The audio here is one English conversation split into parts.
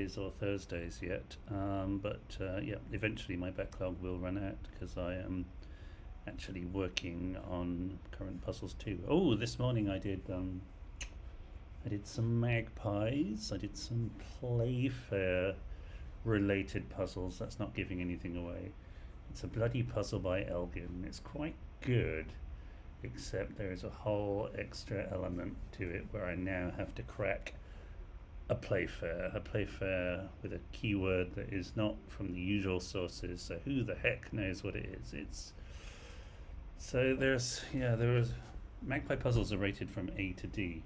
Wednesdays or Thursdays yet, but yeah, eventually my backlog will run out because I am actually working on current puzzles too. Oh, this morning I did some magpies. I did some Playfair related puzzles. That's not giving anything away. It's a bloody puzzle by Elgin. It's quite good, except there is a whole extra element to it where I now have to crack a Playfair with a keyword that is not from the usual sources. So who the heck knows what it is? There was magpie puzzles are rated from A to D.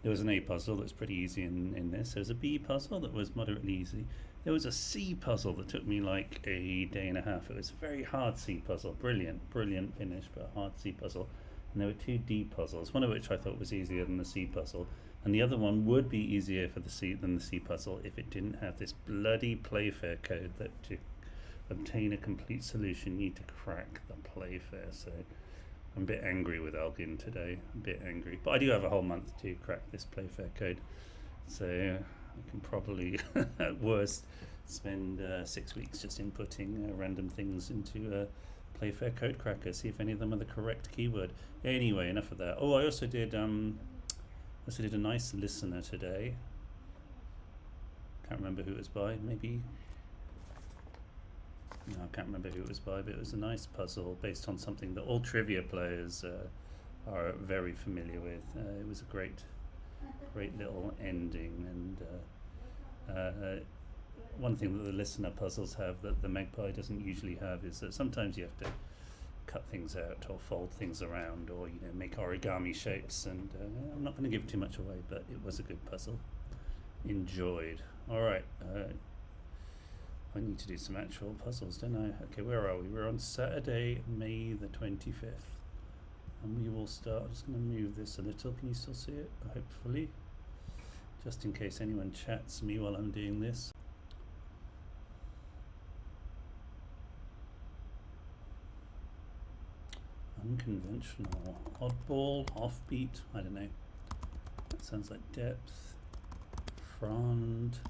There was an A puzzle that's pretty easy in this. There was a B puzzle that was moderately easy. There was a C puzzle that took me like a day and a half. It was a very hard C puzzle. Brilliant finish, but a hard C puzzle. And there were 2 D puzzles, one of which I thought was easier than the C puzzle. And the other one would be easier than the C puzzle if it didn't have this bloody Playfair code that to obtain a complete solution you need to crack the Playfair. So I'm a bit angry with Elgin today, but I do have a whole month to crack this Playfair code, so I can probably at worst spend 6 weeks just inputting random things into a Playfair code cracker, see if any of them are the correct keyword. Anyway, enough of that. Oh, I also did a nice listener today. Can't remember who it was by. Maybe. No, I can't remember who it was by, but it was a nice puzzle based on something that all trivia players are very familiar with. It was a great little ending, and one thing that the listener puzzles have that the magpie doesn't usually have is that sometimes you have to cut things out or fold things around, or make origami shapes, and I'm not going to give too much away, but it was a good puzzle. Enjoyed. Alright, I need to do some actual puzzles, don't I? Okay, where are we? We're on Saturday, May the 25th. And we will start. I'm just going to move this a little. Can you still see it? Hopefully. Just in case anyone chats me while I'm doing this. Unconventional. Oddball, offbeat. I don't know. That sounds like depth. Frond.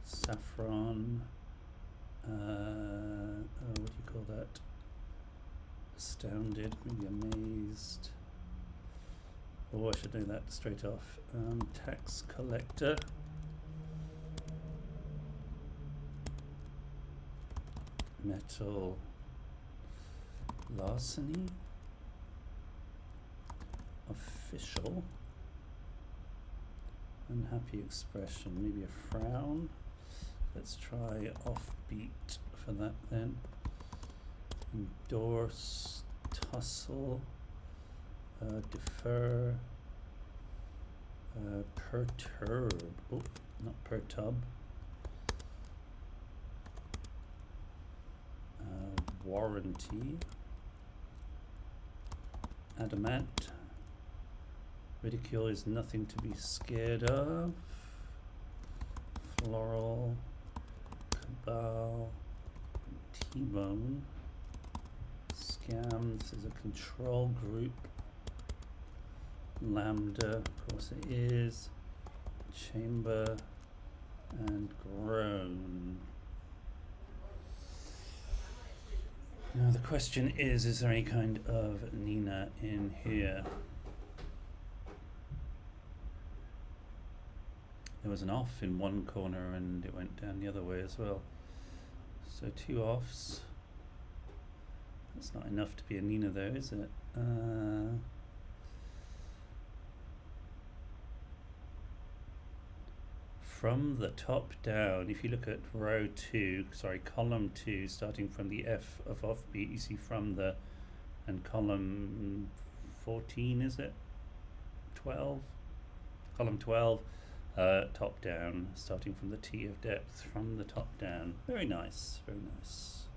Saffron. What do you call that? Astounded, maybe amazed. Oh, I should know that straight off. Tax collector. Metal. Larceny. Official. Unhappy expression, maybe a frown. Let's try offbeat for that then. Endorse, tussle, defer, perturb. Oh, not perturb. Warranty. Adamant. Ridicule is nothing to be scared of. Floral. Cabal. T-bone. Scam. This is a control group. Lambda, of course it is. Chamber. And groan. Now the question is there any kind of Nina in here? There was an off in one corner and it went down the other way as well. So 2 offs. That's not enough to be a Nina though, is it? From the top down, if you look at column 2, starting from the F of offbeat, you see from the, and column 14, is it? 12? Column 12, top down, starting from the T of depth, from the top down. Very nice, very nice.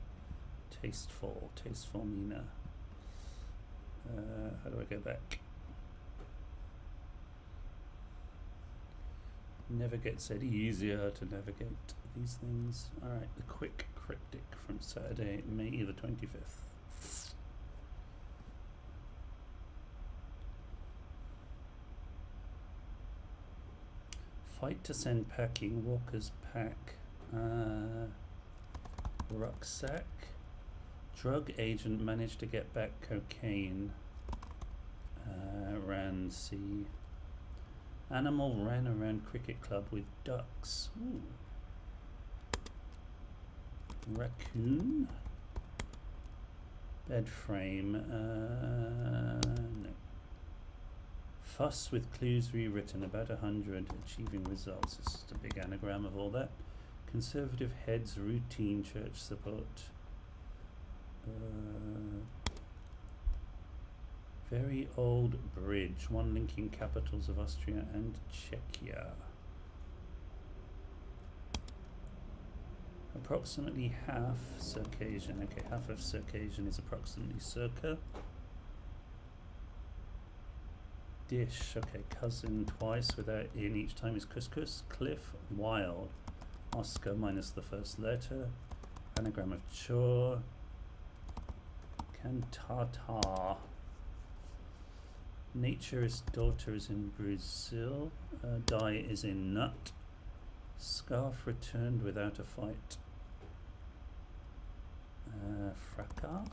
Tasteful Nina. How do I go back? Never gets any easier to navigate these things. Alright, the quick cryptic from Saturday, May the 25th. Fight to send packing, walkers pack, rucksack. Drug agent managed to get back cocaine. Ran C. Animal ran around cricket club with ducks. Ooh. Raccoon. Bed frame. No. Fuss with clues rewritten, about 100, achieving results. This is a big anagram of all that. Conservative heads, routine church support. Very old bridge, one linking capitals of Austria and Czechia. Approximately half Circassian. Okay, half of Circassian is approximately circa. Dish, okay, cousin twice without in, each time is couscous. Cliff, wild. Oscar minus the first letter. Anagram of chore. Cantata. Nature is daughter is in Brazil. Die is in nut. Scarf returned without a fight. Fracas.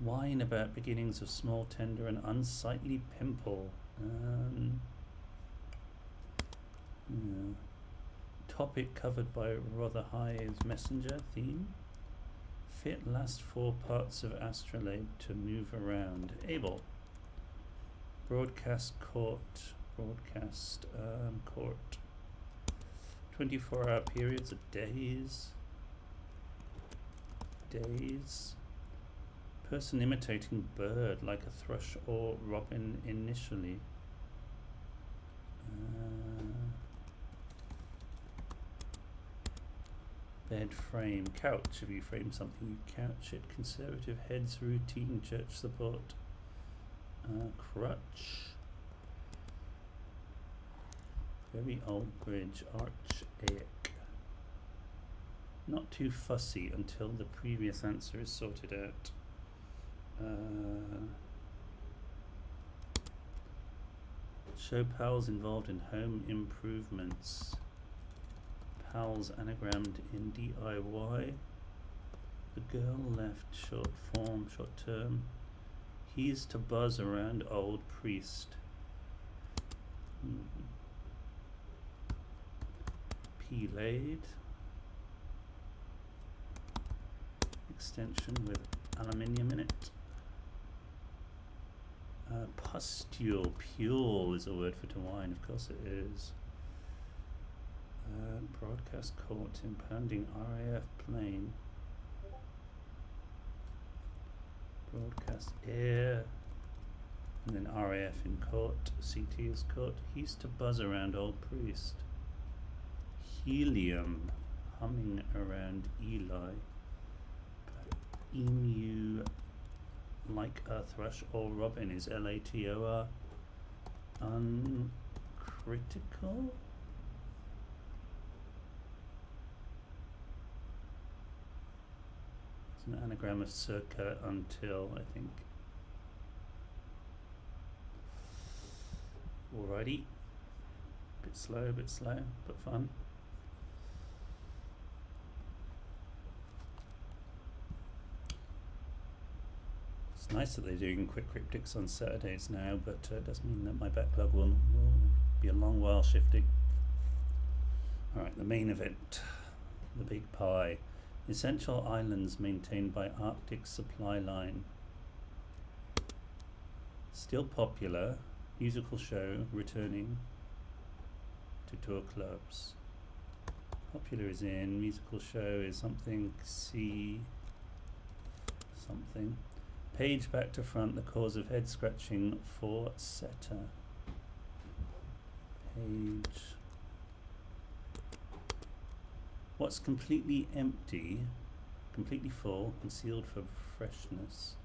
Wine about beginnings of small, tender and unsightly pimple. Yeah. Topic covered by Rotherhithe's messenger theme. Fit last 4 parts of astrolabe to move around. Able. Broadcast court. Broadcast court. 24-hour periods of days. Days. Person imitating bird like a thrush or robin initially. Bed frame. Couch. If you frame something, you couch it. Conservative heads, routine, church support. Crutch. Very old bridge. Archaic. Not too fussy until the previous answer is sorted out. Show pals involved in home improvements. Pals anagrammed in DIY. The girl left short form, short term. He's to buzz around old priest. P laid. Extension with aluminium in it. Pustule, pule is a word for to wine, of course it is. Broadcast court, impounding RAF plane. Broadcast air, and then RAF in court, CT is court. He's to buzz around old priest. Helium, humming around Eli. Emu, like a thrush or robin, is LATOR. Uncritical. It's an anagram of circa until, I think. Alrighty. Bit slow, but fun. It's nice that they're doing quick cryptics on Saturdays now, but it does mean that my backlog will be a long while shifting. Alright, the main event. The big pie. Essential islands maintained by Arctic Supply Line. Still popular. Musical show returning to tour clubs. Popular is in. Musical show is something. C. Something. Page back to front. The cause of head scratching for setter. Page. What's completely empty, completely full, concealed for freshness.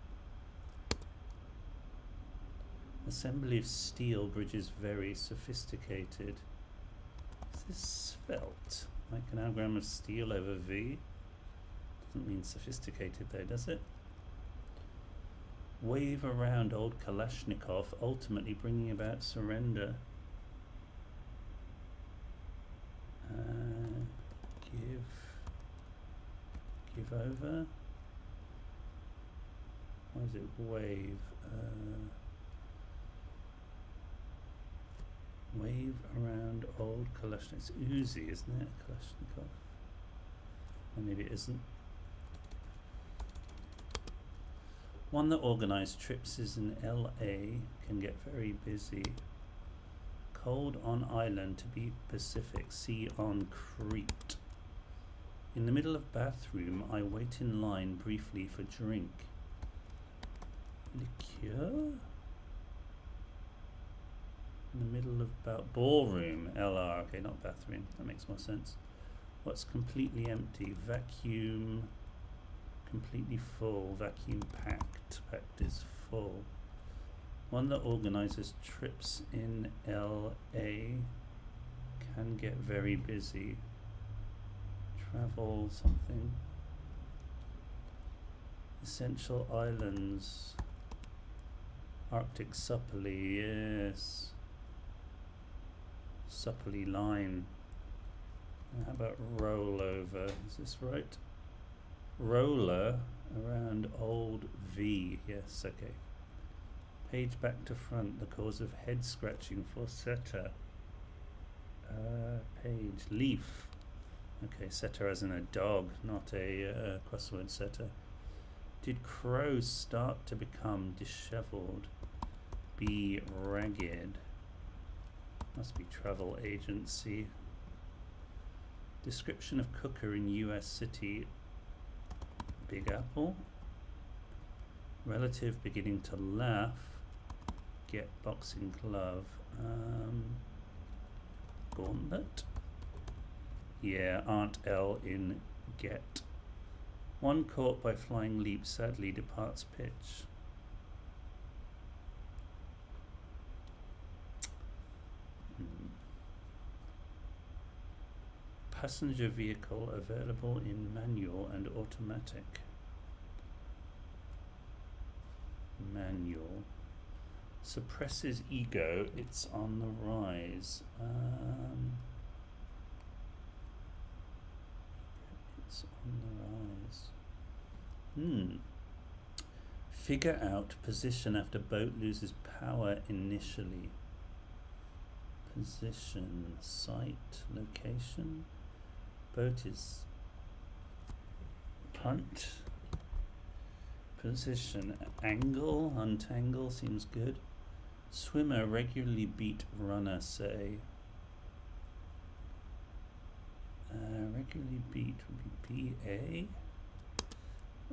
Assembly of steel bridges very sophisticated. Is this spelt? Like an anagram of steel over V? Doesn't mean sophisticated though, does it? Wave around old Kalashnikov, ultimately bringing about surrender. wave over. Why is it wave? Wave around old Kalashnikov. It's Uzi, isn't it? Kalashnikov. Or maybe it isn't. One that organised trips is in LA, can get very busy. Cold on island to be Pacific, sea on Crete. In the middle of bathroom, I wait in line briefly for drink. Liqueur? In the middle of ballroom, LR, okay, not bathroom, that makes more sense. What's completely empty? Vacuum, completely full, vacuum packed is full. One that organizes trips in LA, can get very busy. Travel something. Essential islands. Arctic Supply, yes. Supply line. How about rollover? Is this right? Roller around old V. Yes, okay. Page back to front. The cause of head scratching for setter. Page leaf. Okay, setter as in a dog, not a crossword setter. Did crows start to become dishevelled? Be ragged. Must be travel agency. Description of cooker in US city. Big Apple. Relative beginning to laugh. Get boxing glove. Gauntlet. Yeah, Aunt L in Get. One caught by flying leap sadly departs pitch. Passenger vehicle available in manual and automatic. Manual. Suppresses ego, it's on the rise. It's on the rise. Figure out position after boat loses power initially. Position, site, location. Boat is punt. Position, angle, untangle seems good. Swimmer regularly beat runner, say. Regularly beat would be BA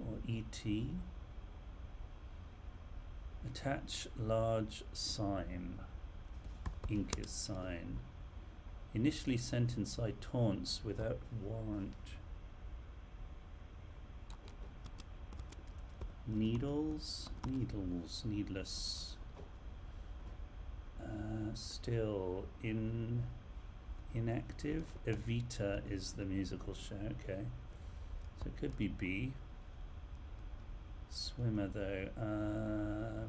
or ET. Attach large sign. Ink is sign. Initially sent inside taunts without warrant. Needles, needles, needless. Still inactive. Evita is the musical show, okay. So it could be B. Swimmer though.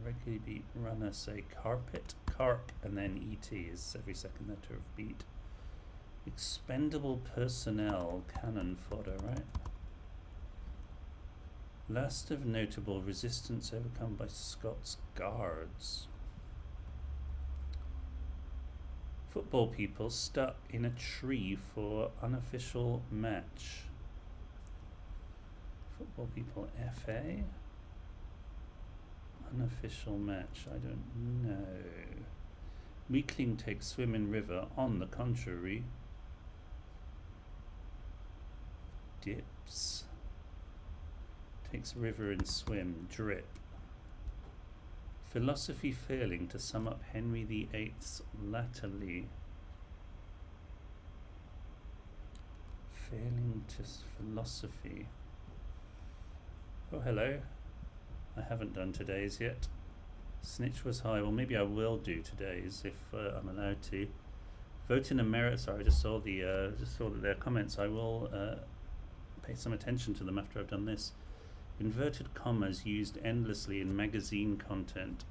Regularly beat runner, say carpet, carp, and then ET is every second letter of beat. Expendable personnel, cannon fodder, right? Last of notable resistance overcome by Scots guards. Football people stuck in a tree for unofficial match. Football people FA. Unofficial match, I don't know. Weakling takes swim in river, on the contrary. Dips. Takes river and swim, drip. Philosophy failing to sum up Henry VIII's latterly. Failing to philosophy. Oh, hello. I haven't done today's yet. Snitch was high. Well, maybe I will do today's if I'm allowed to. Vote in a merit. Sorry, I just saw that their comments. I will pay some attention to them after I've done this. Inverted commas used endlessly in magazine content.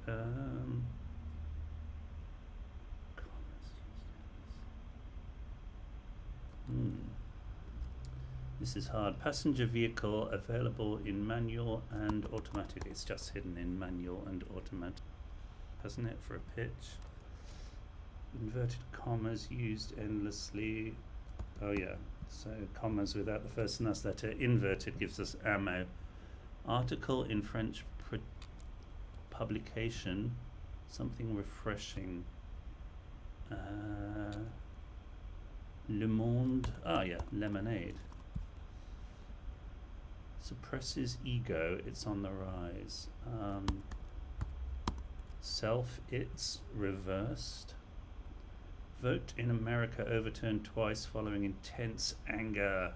This is hard. Passenger vehicle available in manual and automatic. It's just hidden in manual and automatic, hasn't it, for a pitch? Inverted commas used endlessly. Oh yeah, so commas without the first and last letter. Inverted gives us ammo. Article in French publication. Something refreshing. Le Monde. Ah yeah, lemonade. Suppresses ego, it's on the rise. Self, it's reversed. Vote in America overturned twice following intense anger.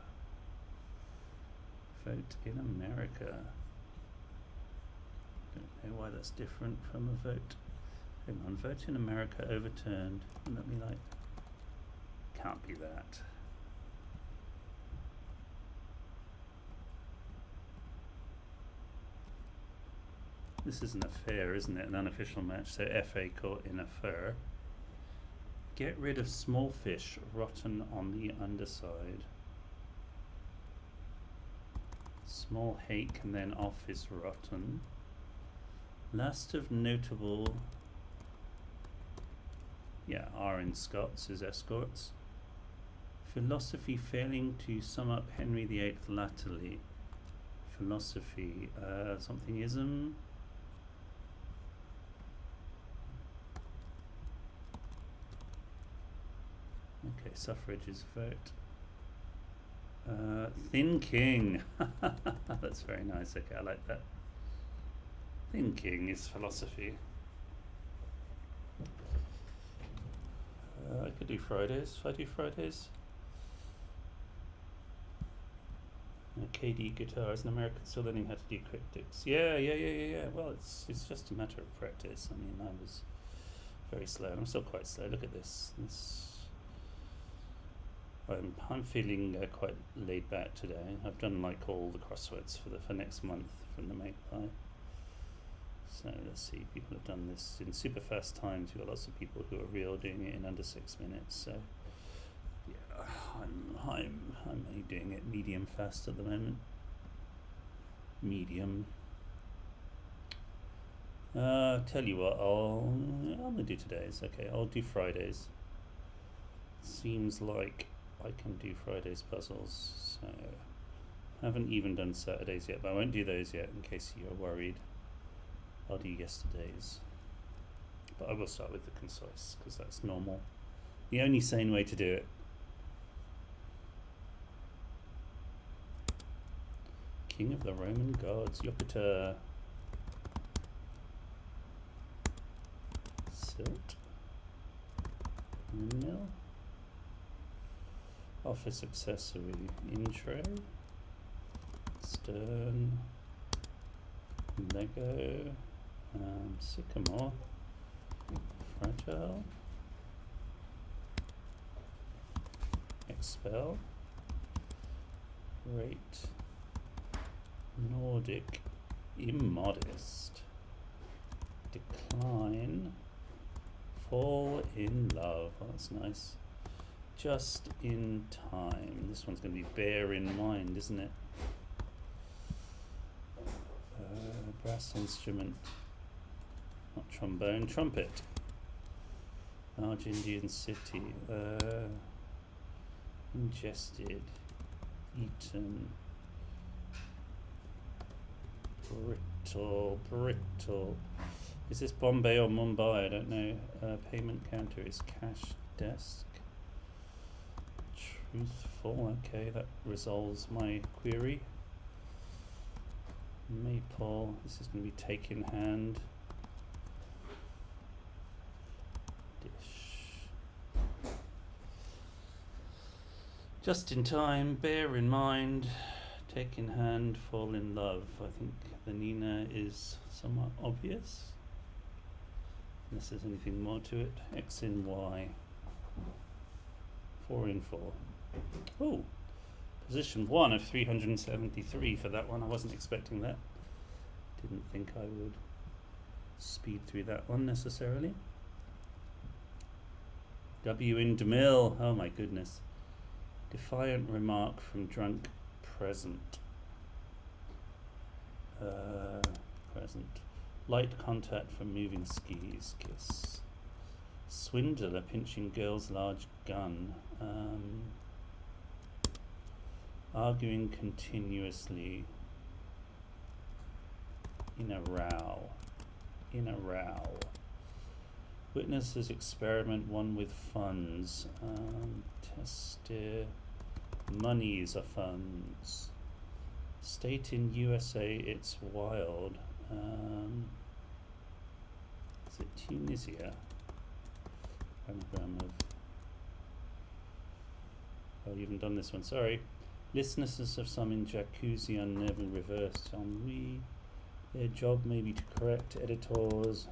Vote in America. Don't know why that's different from a vote. Hang on, vote in America overturned. Wouldn't that be like, can't be that. This is an affair, isn't it? An unofficial match, so FA caught in affair. Get rid of small fish rotten on the underside. Small hake and then off is rotten. Last of notable, yeah, R in Scots is escorts. Philosophy failing to sum up Henry VIII latterly. Philosophy, something-ism. Okay, suffrage is vote. Thinking. That's very nice. Okay, I like that. Thinking is philosophy. I could do Fridays. If I do Fridays. KD guitars in America still learning how to do cryptics. Yeah. Well, it's just a matter of practice. I mean, I was very slow. I'm still quite slow. Look at this. I'm feeling quite laid back today. I've done like all the crosswords for next month from the Magpie. So let's see, people have done this in super fast times. We've got lots of people who are real doing it in under 6 minutes. So yeah, I'm only doing it medium fast at the moment. Medium. Tell you what, I'm gonna do today's. Okay, I'll do Fridays. Seems like I can do Fridays puzzles, so I haven't even done Saturdays yet, but I won't do those yet in case you're worried. I'll do yesterday's, but I will start with the concise because that's normal, the only sane way to do it. King of the Roman gods, Jupiter. Silt. Windmill. Office accessory, intro, stern, Lego, sycamore, fragile, expel, rate, Nordic, immodest, decline, fall in love. Well, that's nice. Just in time. This one's going to be bear in mind, isn't it? Brass instrument, not trombone, trumpet. Large Indian city. Ingested, eaten. Brittle. Is this Bombay or Mumbai? I don't know. Payment counter is cash desk. Truthful, okay, that resolves my query. Maple, this is going to be take in hand. Dish. Just in time, bear in mind, take in hand, fall in love. I think the Nina is somewhat obvious, unless there's anything more to it. X in Y. 4 in 4. Oh, position 1 of 373 for that one. I wasn't expecting that. Didn't think I would speed through that one necessarily. W in DeMille. Oh my goodness. Defiant remark from drunk present. Present. Light contact from moving skis. Kiss. Swindler pinching girl's large gun. Arguing continuously. In a row. Witnesses experiment one with funds. Tester. Monies are funds. State in USA it's wild. Is it Tunisia? Anagram of. Oh, you haven't done this one, sorry. Listeners of some in jacuzzi are never reversed. Ennui. Their job may be to correct editors.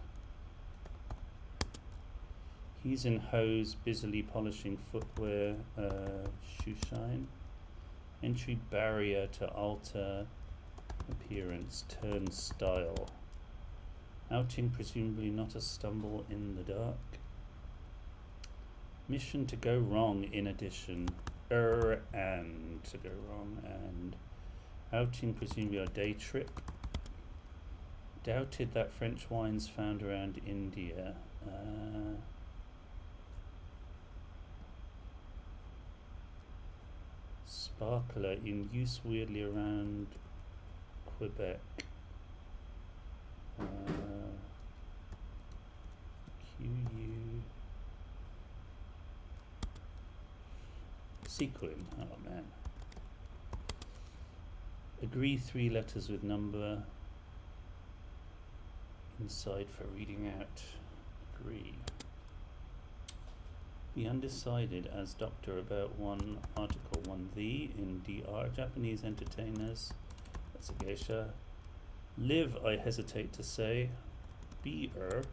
He's in hose, busily polishing footwear. Shoe shine. Entry barrier to alter appearance. Turn style. Outing presumably not a stumble in the dark. Mission to go wrong in addition. And to go wrong and. Outing presumably a day trip. Doubted that French wines found around India. Sparkler in use weirdly around Quebec. QU. Sequin. Oh man. Agree 3 letters with number. Inside for reading out. Agree. Be undecided as doctor about one article 1 the in DR. Japanese entertainers. That's a geisha. Live, I hesitate to say. Be-er.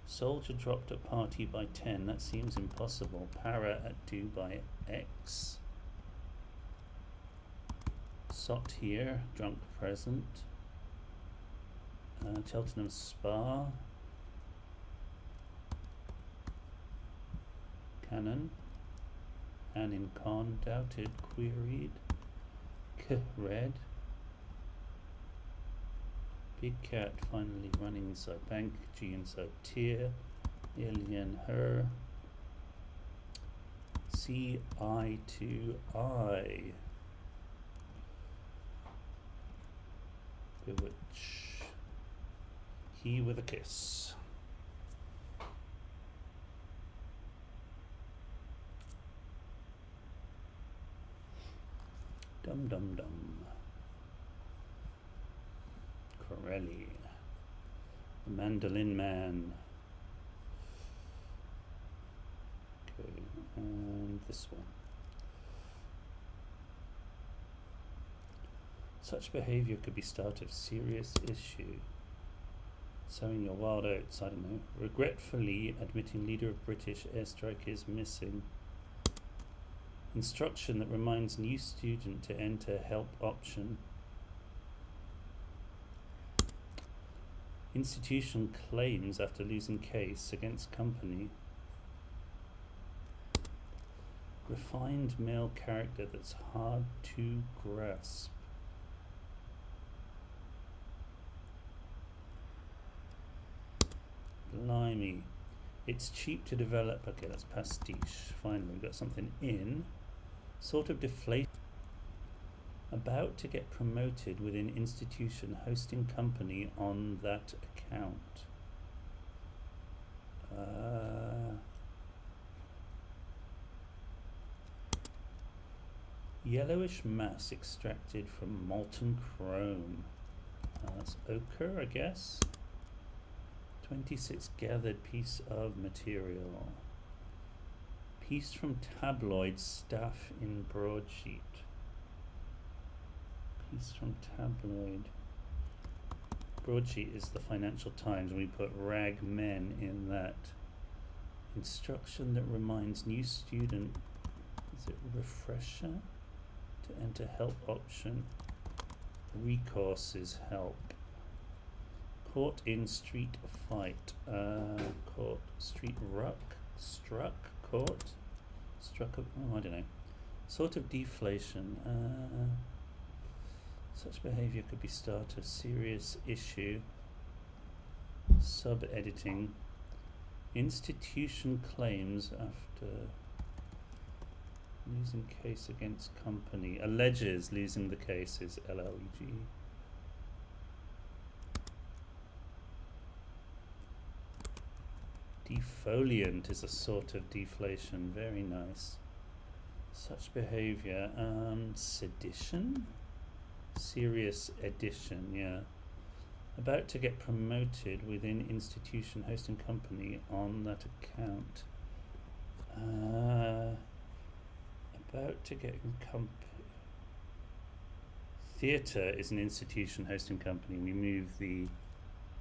Soldier dropped at party by 10. That seems impossible. Para at due by X. Sot here. Drunk present. Cheltenham Spa. Canon. An in con. Doubted. Queried. Red. Big cat finally running inside bank. G inside tier. Alien her. C I to I. Bewitch. He with a kiss. Dum dum dum. Corelli. The Mandolin Man. Okay, and this one. Such behavior could be start of serious issue. Sowing your wild oats, I don't know. Regretfully admitting leader of British airstrike is missing. Instruction that reminds new student to enter help option. Institution claims after losing case against company. Refined male character that's hard to grasp. Blimey. It's cheap to develop. Okay, that's pastiche. Finally, we've got something in. Sort of deflation. About to get promoted within institution hosting company on that account. Yellowish mass extracted from molten chrome. That's ochre, I guess. 26 gathered piece of material. Piece from tabloid staff in broadsheet. Piece from tabloid. Broadsheet is the Financial Times, and we put rag men in that. Instruction that reminds new student. Is it refresher? To enter help option. Recourse is help. Caught in street fight. Caught street ruck. Struck. Caught. Struck. Oh, I don't know. Sort of deflation. Such behavior could be start of serious issue. Sub-editing. Institution claims after losing case against company. Alleges losing the case is LLEG. Defoliant is a sort of deflation. Very nice. Such behavior. Sedition? Serious addition, yeah. About to get promoted within institution hosting company on that account. About to get theatre is an institution hosting company. We move the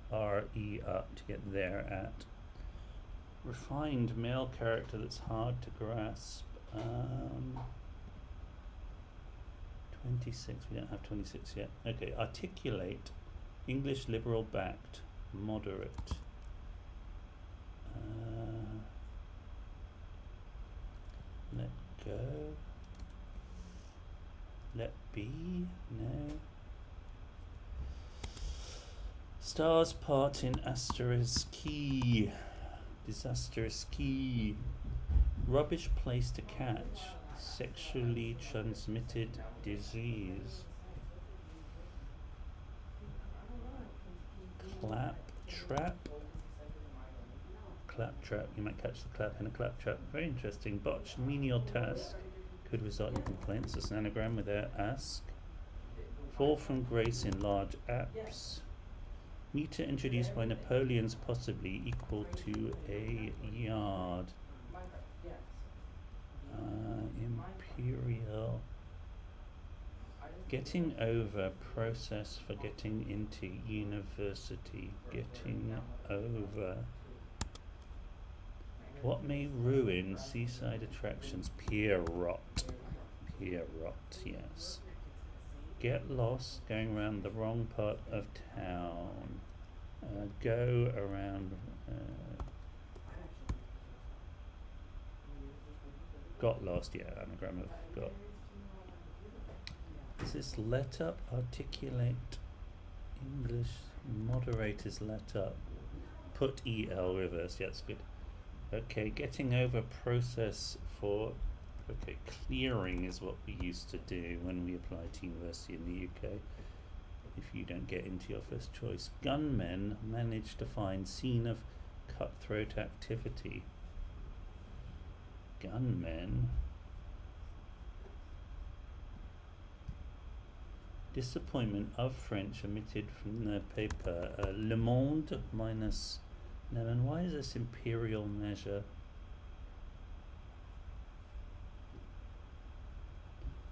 RE up to get there at. Refined male character that's hard to grasp. 26, we don't have 26 yet. Okay, articulate, English liberal backed, moderate. Let go. Let be, no. Stars part in asterisk key. Disastrous key. Rubbish place to catch. Sexually transmitted disease. Claptrap. Claptrap. You might catch the clap in a claptrap. Very interesting. Botched menial task could result in complaints. It's an anagram with their ask. Fall from grace in large apps. Meter introduced by Napoleon's possibly equal to a yard. Imperial. Getting over process for getting into university. Getting over. What may ruin seaside attractions? Pier rot. Pier rot, yes. Get lost, going around the wrong part of town. Go around. Got lost, yeah, anagram of got. Is this let up? Articulate. English. Moderate is let up. Put EL reverse, yeah, that's good. Okay, getting over process for. Okay, clearing is what we used to do when we applied to university in the UK. If you don't get into your first choice. Gunmen managed to find scene of cutthroat activity. Gunmen. Disappointment of French omitted from the paper. Le Monde minus 11. Why is this imperial measure?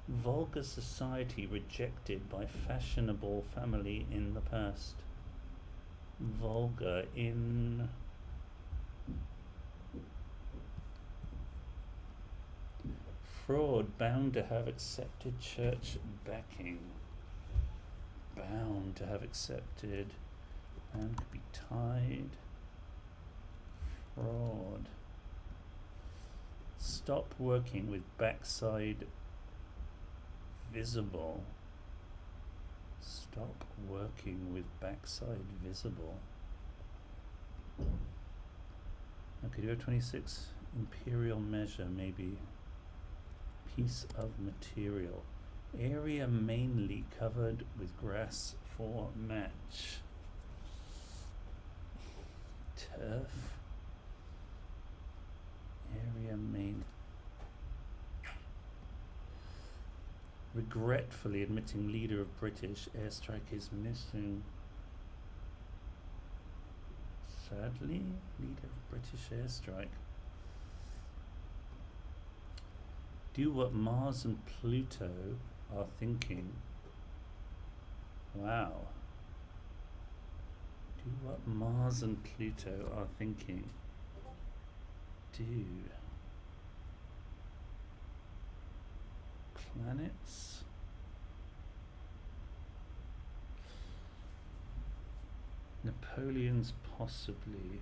Vulgar society rejected by fashionable family in the past. Vulgar in. Fraud bound to have accepted church backing. Bound to have accepted and could be tied. Fraud. Stop working with backside visible. Stop working with backside visible. Okay, do we have 26? Imperial measure, maybe. Piece of material. Area mainly covered with grass for match. Turf. Area main. Regretfully admitting leader of British airstrike is missing. Sadly, leader of British airstrike. Do what Mars and Pluto are thinking. Wow. Do what Mars and Pluto are thinking. Do. Planets. Napoleon's possibly.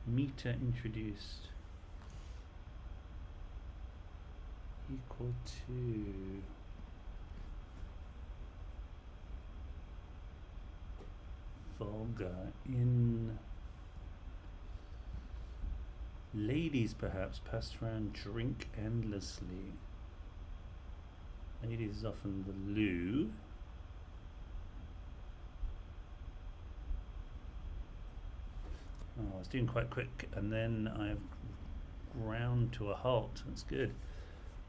Meter introduced. equal to vulgar in ladies perhaps passed around drink endlessly. Ladies is often the loo. Oh, I was doing quite quick and then I've ground to a halt. That's good.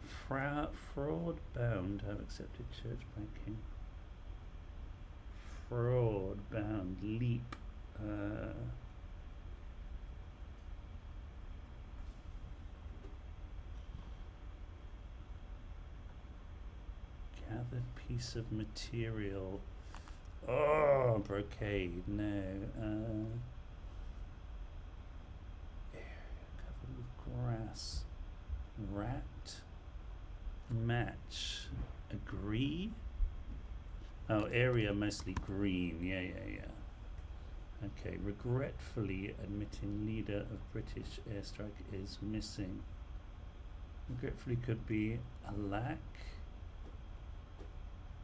Fraud bound have accepted church banking. Fraud bound leap. Gathered piece of material. Oh, brocade. No. Covered with grass. Rat. Match. Agree. Oh, area mostly green. Yeah. Okay. Regretfully admitting leader of British airstrike is missing. Regretfully could be alack.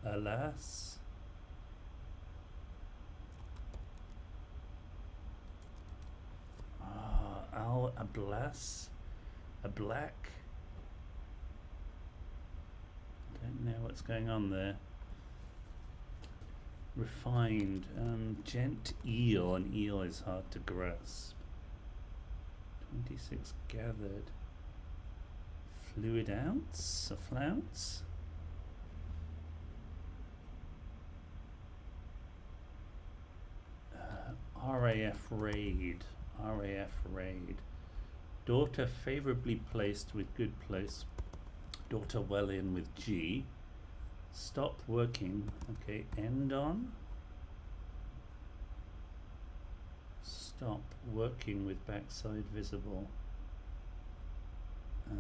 Alas. Ablas. A black. Don't know what's going on there. Refined. Gent eel. An eel is hard to grasp. 26 gathered. Fluid ounce. A flounce. RAF raid. RAF raid. Daughter favorably placed with good place. Daughter well in with G. Stop working. Okay, end on. Stop working with backside visible. I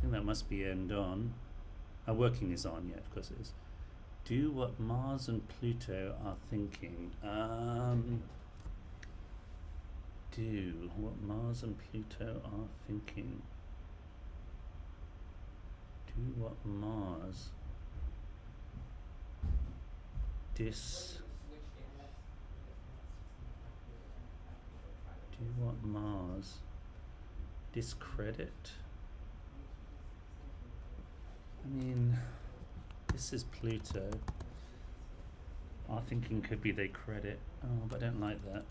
think that must be end on. Working is on, yeah, of course it is. Do what Mars and Pluto are thinking. Do what Mars and Pluto are thinking. Do what Mars. Do what Mars. Discredit. I mean, this is Pluto. Our thinking could be they credit. Oh, but I don't like that.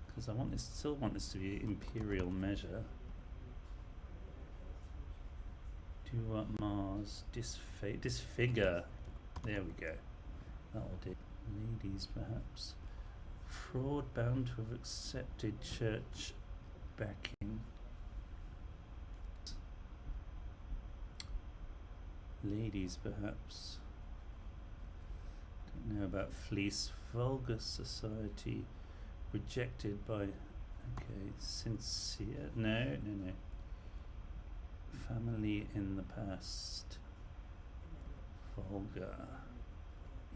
Because I want this, still want this to be imperial measure. Do what Mars. Disfigure. There we go. That'll do. Ladies, perhaps. Fraud bound to have accepted church backing. Ladies, perhaps. Don't know about fleece. Vulgar society. Rejected by. Okay, sincere. No. Family in the past. Vulgar.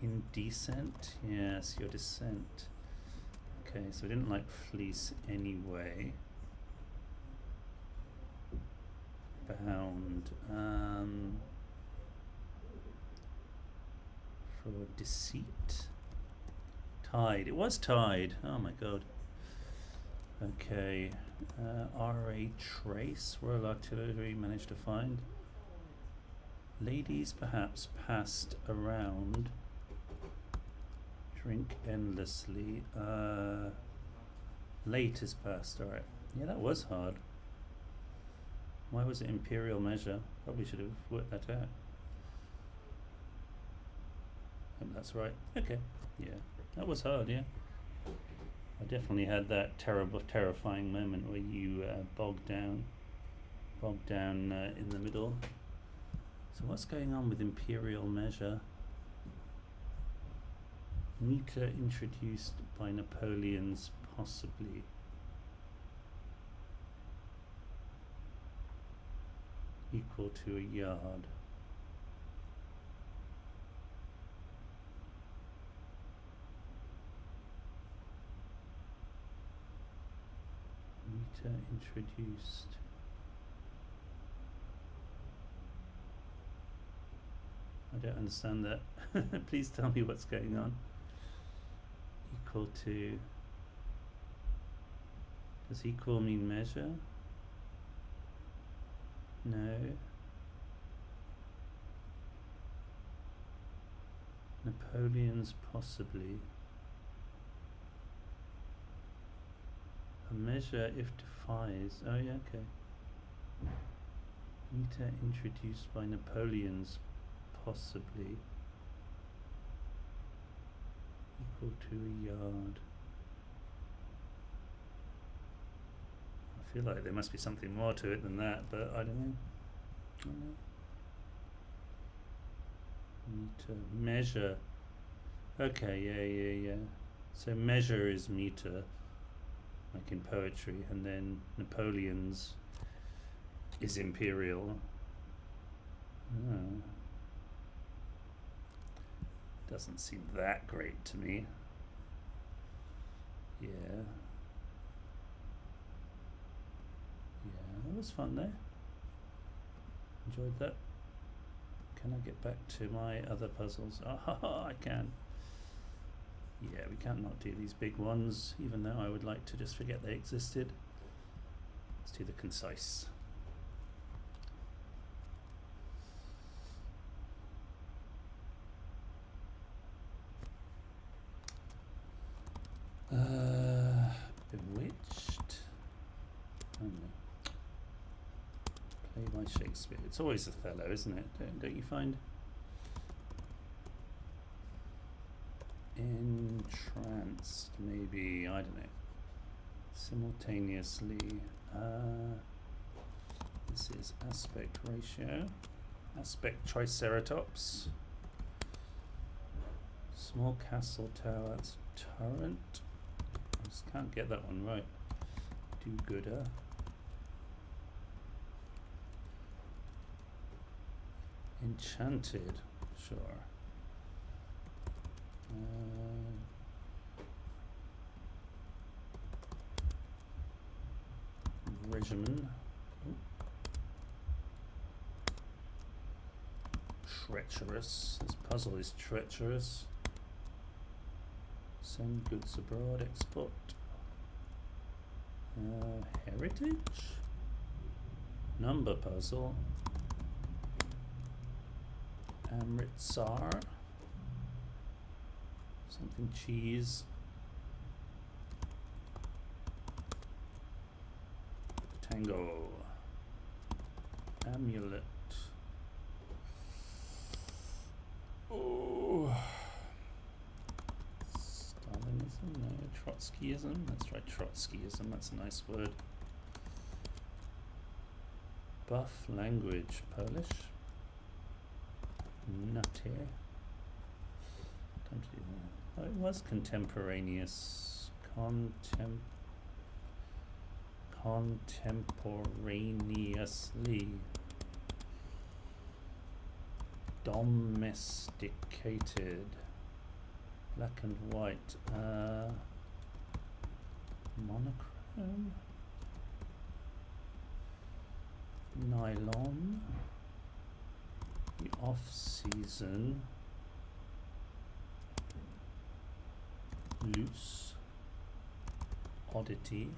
Indecent? Yes, your descent. Okay, so we didn't like fleece anyway. Bound. For deceit. Tied. It was tied. Oh my god. Okay. RA trace. Royal Artillery managed to find. Ladies perhaps passed around. Drink endlessly. Late is passed. Alright. Yeah, that was hard. Why was it imperial measure? Probably should have worked that out. I hope that's right. Okay. Yeah. That was hard, yeah. I definitely had that terrifying moment where you bogged down in the middle. So what's going on with imperial measure? Meter introduced by Napoleon's possibly. Equal to a yard. Meter introduced. don't understand that. Please tell me what's going on. Equal to. Does equal mean measure? No. Napoleon's possibly. A measure if defies. Oh yeah, okay. Meter introduced by Napoleon's possibly. Equal to a yard. I feel like there must be something more to it than that, but I don't know. Meter, measure. Okay, yeah. So measure is meter, like in poetry, and then Napoleon's is imperial. Doesn't seem that great to me. Yeah, that was fun though. Enjoyed that. Can I get back to my other puzzles? Oh, I can. Yeah, we can't not do these big ones, even though I would like to just forget they existed. Let's do the concise. Bewitched. Oh no. Play by Shakespeare. It's always Othello, isn't it? Don't you find? Entranced, maybe. I don't know. Simultaneously. This is aspect ratio. Aspect Triceratops. Small castle tower. That's turret. I just can't get that one right. Do-gooder. Enchanted. Sure. Regimen. Treacherous. This puzzle is treacherous. Send goods abroad, export. Heritage? Number puzzle. Amritsar. Something cheese. Tango. Amulet. Oh. Stalinism? No. Trotskyism? That's right, Trotskyism. That's a nice word. Buff language. Polish. Nutty. Don't do that. Oh, it was contemporaneous. Contemporaneously. Domesticated. Black and white. Monochrome. Nylon. The off-season. Loose. Oddity.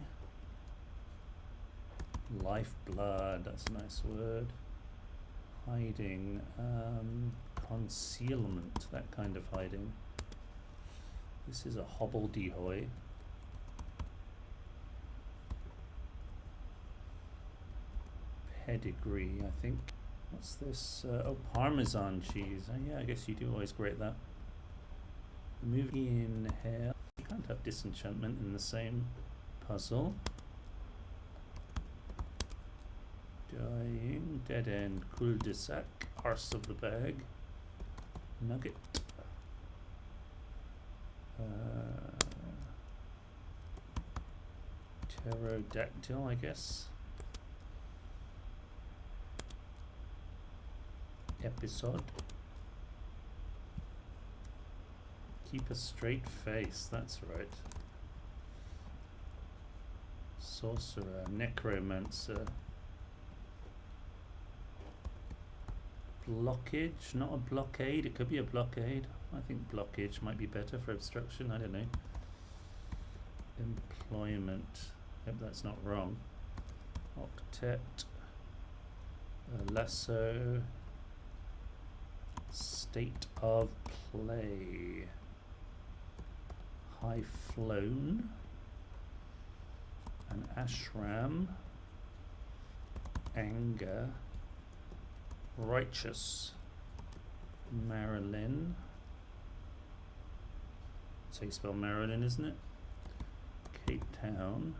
Lifeblood, that's a nice word. Hiding. Concealment, that kind of hiding. This is a hobbledehoy. Pedigree, I think. What's this? Oh, Parmesan cheese. Oh yeah, I guess you do always grate that. Movie in hell. You can't have disenchantment in the same puzzle. Dying, dead end, cul-de-sac, arse of the bag, nugget. Pterodactyl, I guess. Episode. Keep a straight face, that's right. Sorcerer, necromancer. Blockage, not a blockade. It could be a blockade. I think blockage might be better for obstruction. I don't know. Employment. Hope that's not wrong. Octet. Lasso. State of play. High flown. An ashram. Anger. Righteous. Marilyn. That's how you spell Marilyn, isn't it? Cape Town.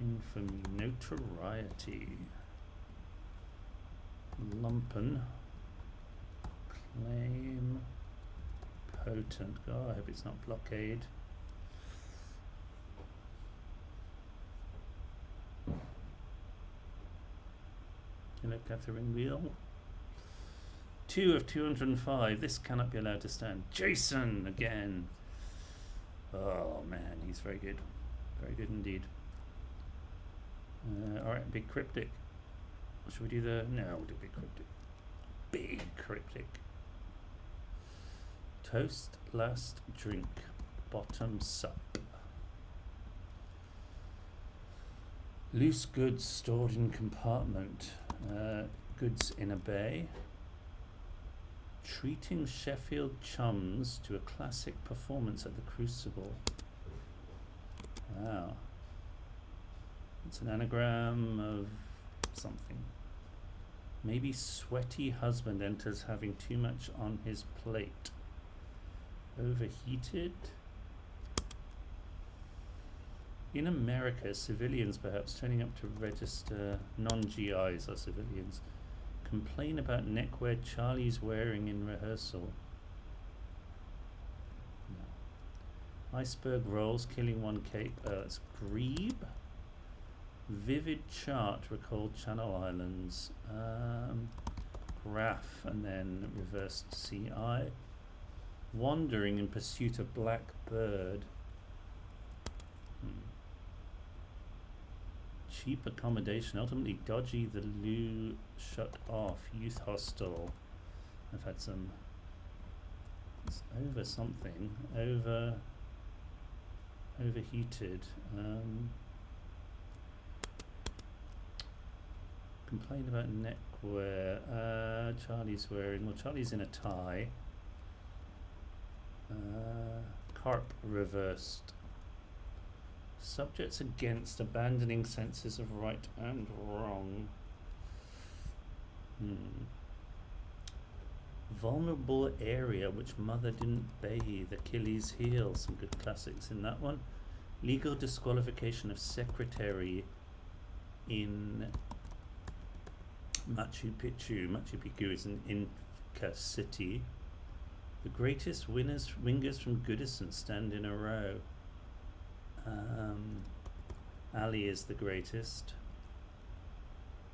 Infamy. Notoriety. Lumpen. Claim. Potent. God, I hope it's not blockade. Catherine Wheel. 2 of 205. This cannot be allowed to stand. Jason again. Oh man, he's very good. Very good indeed. Alright, big cryptic. Should we do the... No, we'll do big cryptic. Big cryptic. Toast, last drink. Bottom sup. Loose goods stored in compartment. Goods in a bay. Treating Sheffield chums to a classic performance at the Crucible. Wow. It's an anagram of something. Maybe sweaty husband enters having too much on his plate. Overheated. In America, civilians perhaps turning up to register, non-GIs are civilians, complain about neckwear Charlie's wearing in rehearsal. No. Iceberg rolls, killing one cape. That's Grebe. Vivid chart recalled Channel Islands. Graph and then reversed CI. Wandering in pursuit of black bird. Cheap accommodation, ultimately dodgy, the loo shut off, youth hostel. I've had some, it's over something, overheated. Complain about neckwear. Charlie's wearing, well, Charlie's in a tie. Carp reversed. Subjects against abandoning senses of right and wrong. Vulnerable area which mother didn't bathe. Achilles heel. Some good classics in that one. Legal disqualification of secretary in Machu Picchu. Machu Picchu is an Inca city. The greatest wingers from Goodison stand in a row. Ali is the greatest.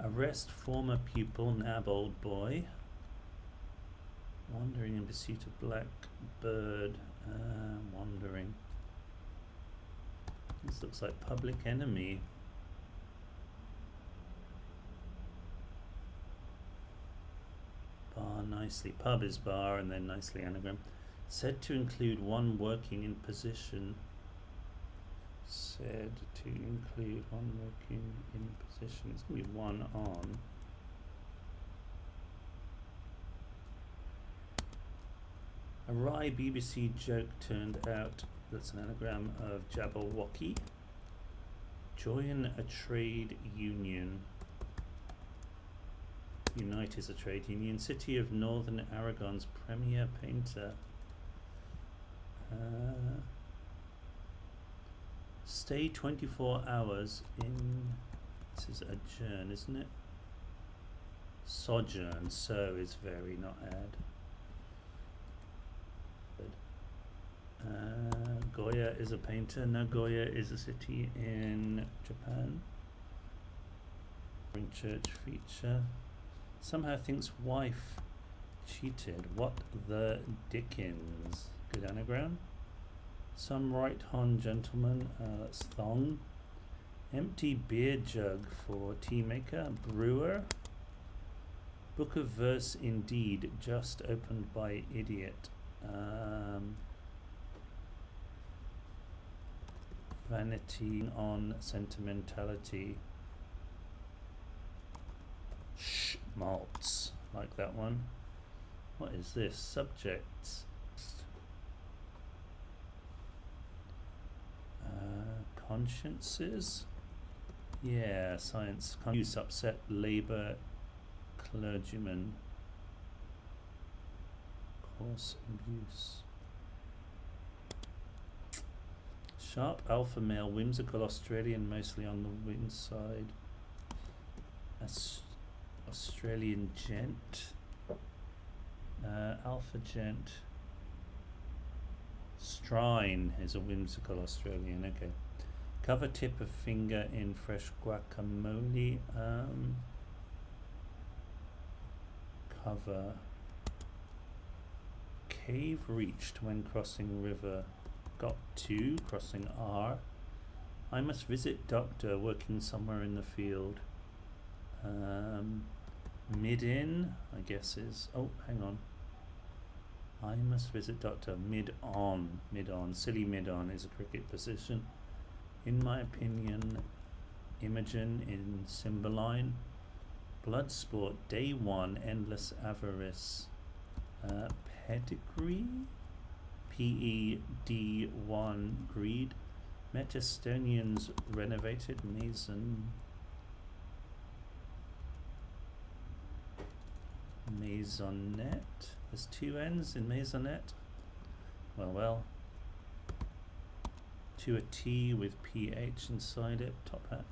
Arrest former pupil, nab old boy. Wandering in pursuit of black bird. Wandering. This looks like Public Enemy. Bar nicely. Pub is bar and then nicely anagram. Said to include one working in position. Said to include one working in position. It's going to be one on. A wry BBC joke turned out. That's an anagram of Jabberwocky. Join a trade union. Unite is a trade union. City of Northern Aragon's premier painter. Stay 24 hours in. This is adjourn, isn't it? Sojourn. So is very, not add. Goya is a painter. Nagoya is a city in Japan. Church feature. Somehow thinks wife cheated. What the Dickens? Good anagram. Some right hand gentleman. That's thong. Empty beer jug for tea maker. Brewer. Book of Verse Indeed, just opened by Idiot. Vanity on Sentimentality. Schmaltz, like that one. What is this? Subjects. Consciences. Yeah, science. Use upset labor clergyman. Course abuse. Sharp alpha male, whimsical Australian, mostly on the wind side. Australian gent. Alpha gent. Strine is a whimsical Australian. Okay. Cover tip of finger in fresh guacamole. Cover. Cave reached when crossing river. Got to crossing R. I must visit doctor working somewhere in the field. Mid-in, I guess is. Oh, hang on. I must visit doctor. Mid-on. Mid-on. Silly mid-on is a cricket position. In my opinion, Imogen in Cymbeline. Bloodsport. Day 1. Endless avarice. Pedigree. PED1. Greed. Metastonians renovated. Mason. Maisonette. There's 2 N's in Maisonette. Well. To a T with PH inside it. Top hat.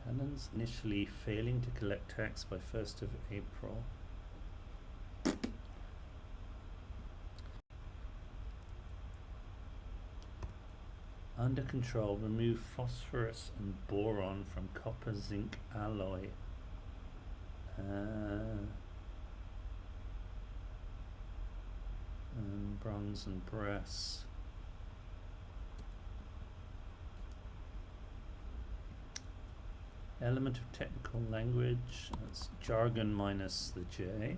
Helen's initially failing to collect tax by 1st of April. Under control. Remove phosphorus and boron from copper zinc alloy. Bronze and brass. Element of technical language. That's jargon minus the J.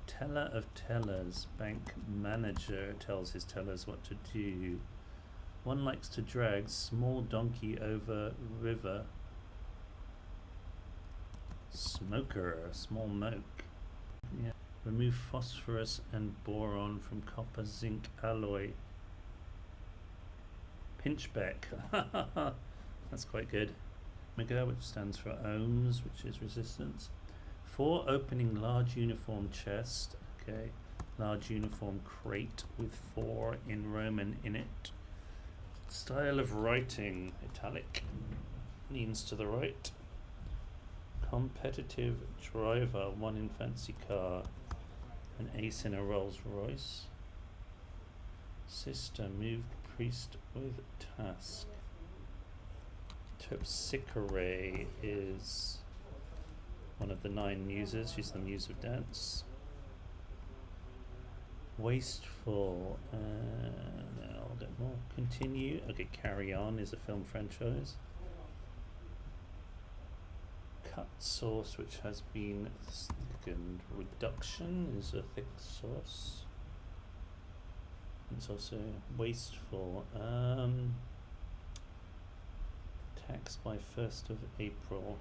Teller of tellers. Bank manager tells his tellers what to do. One likes to drag small donkey over river. Smoker. Small moke. Yeah. Remove phosphorus and boron from copper zinc alloy. Pinchbeck. That's quite good. Omega, which stands for ohms, which is resistance. 4. Opening large uniform chest. Okay. Large uniform crate with 4 in Roman in it. Style of writing. Italic. Leans to the right. Competitive driver. 1 in fancy car. An ace in a Rolls Royce. Sister moved priest with task. Terpsichore is one of the 9 muses. She's the muse of dance. Wasteful. No, a bit more. Continue. Okay, Carry On is a film franchise. Cut sauce, which has been thickened. Reduction is a thick sauce. It's also wasteful. Tax by 1st of April.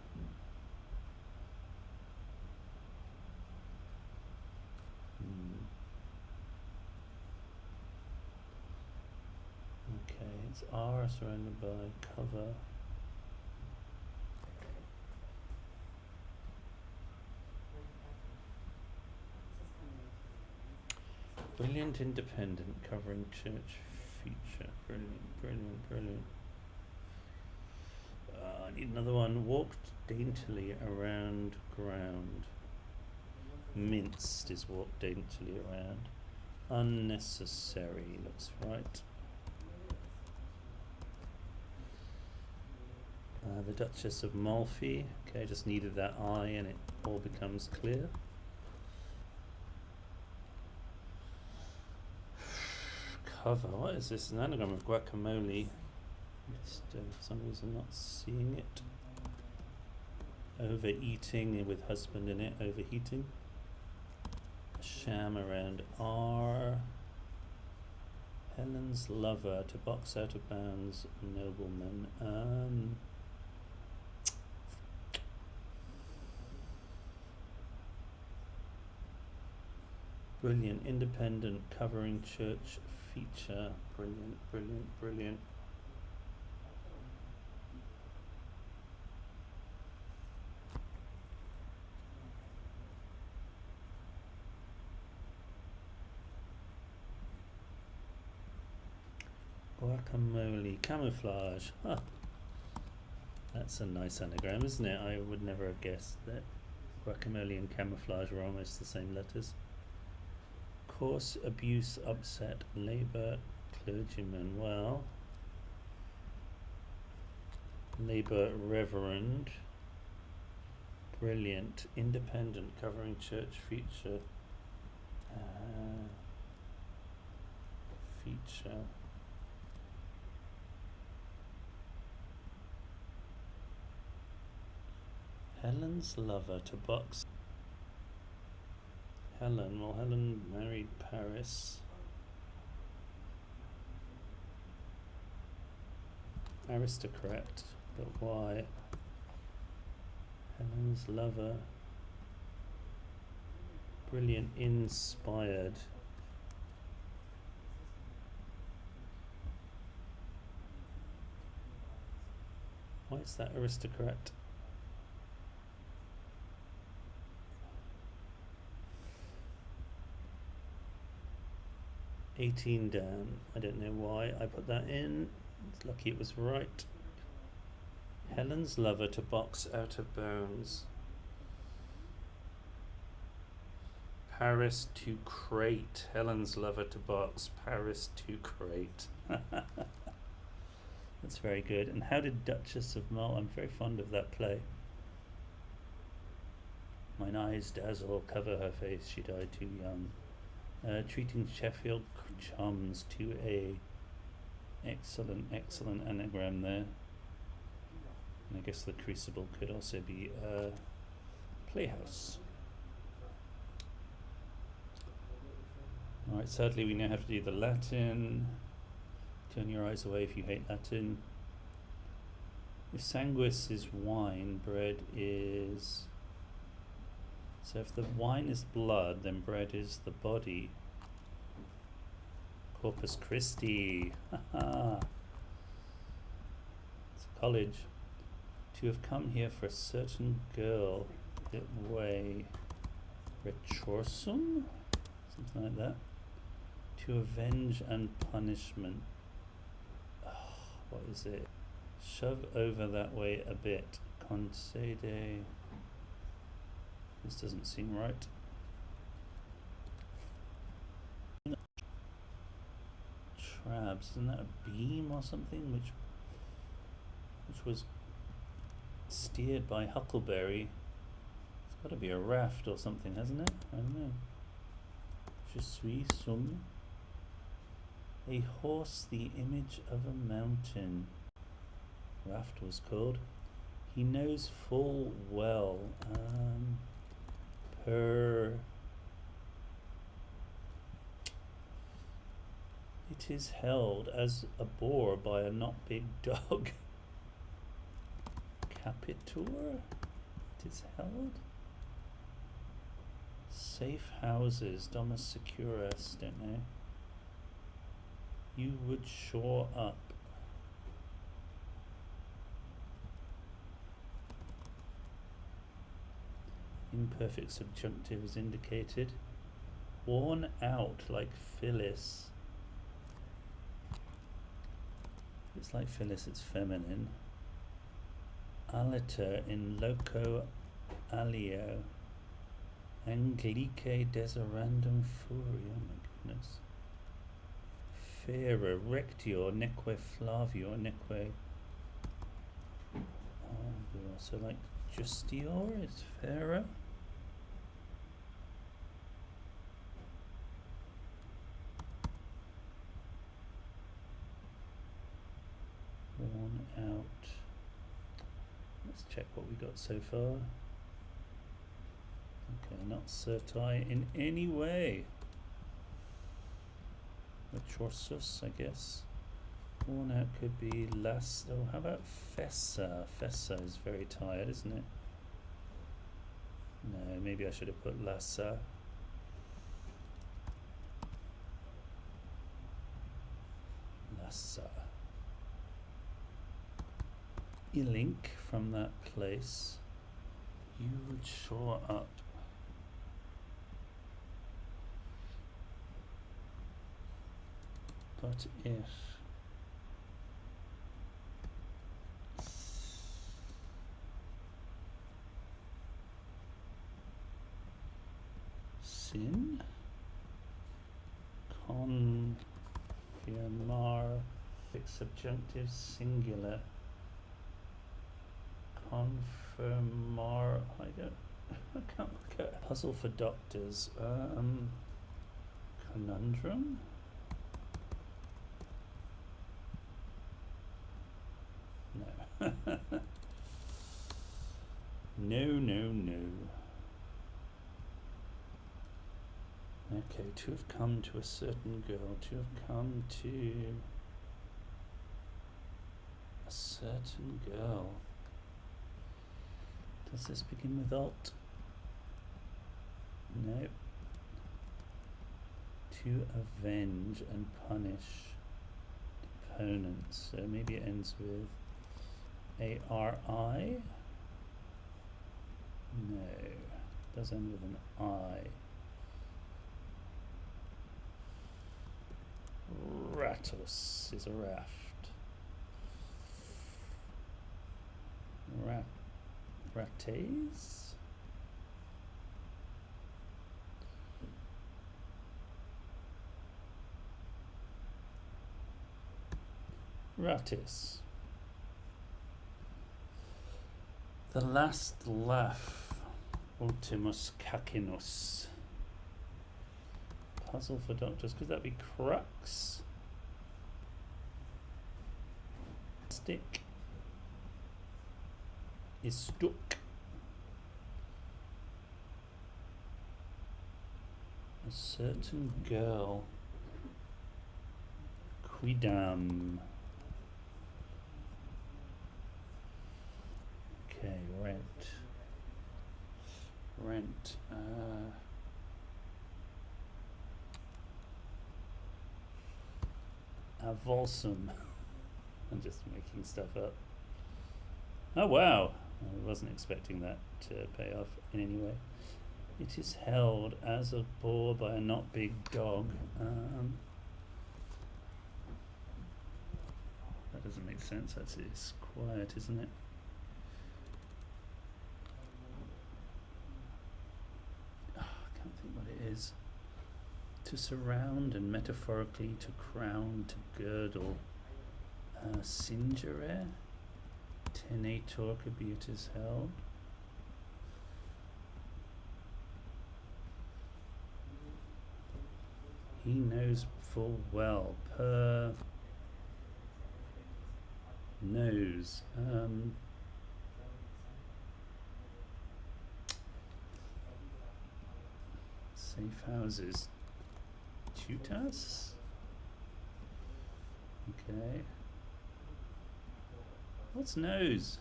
Okay, it's R surrounded by cover. Brilliant Independent covering church feature. Brilliant. I need another one. Walked daintily around ground. Minced is walked daintily around. Unnecessary looks right. The Duchess of Malfi. Okay, just needed that I and it all becomes clear. Cover. What is this? An anagram of guacamole. Just for some reason not seeing it. Overeating with husband in it, overheating. A sham around R. Helen's lover, to box out of bounds, nobleman. Brilliant, independent, covering church feature. Brilliant, brilliant, brilliant. Guacamole, camouflage. Huh. That's a nice anagram, isn't it? I would never have guessed that guacamole and camouflage were almost the same letters. Coarse, abuse, upset, labour, clergyman. Well, labour, reverend. Brilliant, independent, covering church feature. Feature. Helen's lover, to box. Helen, well, Helen married Paris. Aristocrat, but why? Helen's lover. Brilliant, inspired. Why is that aristocrat? $18 down. I don't know why I put that in. It's lucky it was right. Helen's lover, to box out of bounds. Paris to crate. Helen's lover to box. Paris to crate. That's very good. And how did Duchess of Mull? I'm very fond of that play. Mine eyes dazzle, cover her face. She died too young. Treating Sheffield chums, 2A. Excellent, excellent anagram there. And I guess the Crucible could also be a playhouse. Alright, sadly we now have to do the Latin. Turn your eyes away if you hate Latin. If sanguis is wine, bread is... So if the wine is blood, then bread is the body. Corpus Christi. Haha. It's a college. To have come here for a certain girl. Bit way. Retrorsum? Something like that. To avenge and punishment. Oh, what is it? Shove over that way a bit. Concede. This doesn't seem right. Trabs, isn't that a beam or something? Which was steered by Huckleberry. It's got to be a raft or something, hasn't it? I don't know. Je suis sum. A horse, the image of a mountain. Raft was called. He knows full well. It is held as a boar by a not big dog. Capitur? It is held. Safe houses, domus securus, don't know. You would shore up. Imperfect subjunctive is indicated. Worn out like Phyllis. It's like Phyllis, it's feminine. Aliter in loco alio. Anglique deserandum furia. Oh my goodness. Fera rectior neque flavior neque. So like Justior is fairer. Worn out. Let's check what we got so far. Okay, not certai in any way. Retrosus, I guess. Worn out could be less. Oh, how about Fessa? Fessa is very tired, isn't it? No, maybe I should have put Lassa. Lassa. Link from that place. You would shore up. But if sin confirmar subjunctive singular confirmar I can't look at puzzle for doctors. Conundrum. No. No. Okay, to have come to a certain girl, to have come to a certain girl. Does this begin with alt? No. To avenge and punish opponents. So maybe it ends with ARI? No. It does end with an I. Ratus is a raft. Rates? Ratis. The last laugh. Ultimus cacinus. Puzzle for doctors. Could that be crux? Stick is stuck. A certain girl. Quidam. Okay, rent. Volsum. I'm just making stuff up. Oh wow, I wasn't expecting that to pay off in any way. It is held as a boar by a not big dog. That doesn't make sense. It's quiet, isn't it? Oh, I can't think what it is. To surround and metaphorically to crown, to girdle. Singere. Tenator could be it is held. He knows full well. Per knows. Safe houses. Tutas? Okay. What's nose?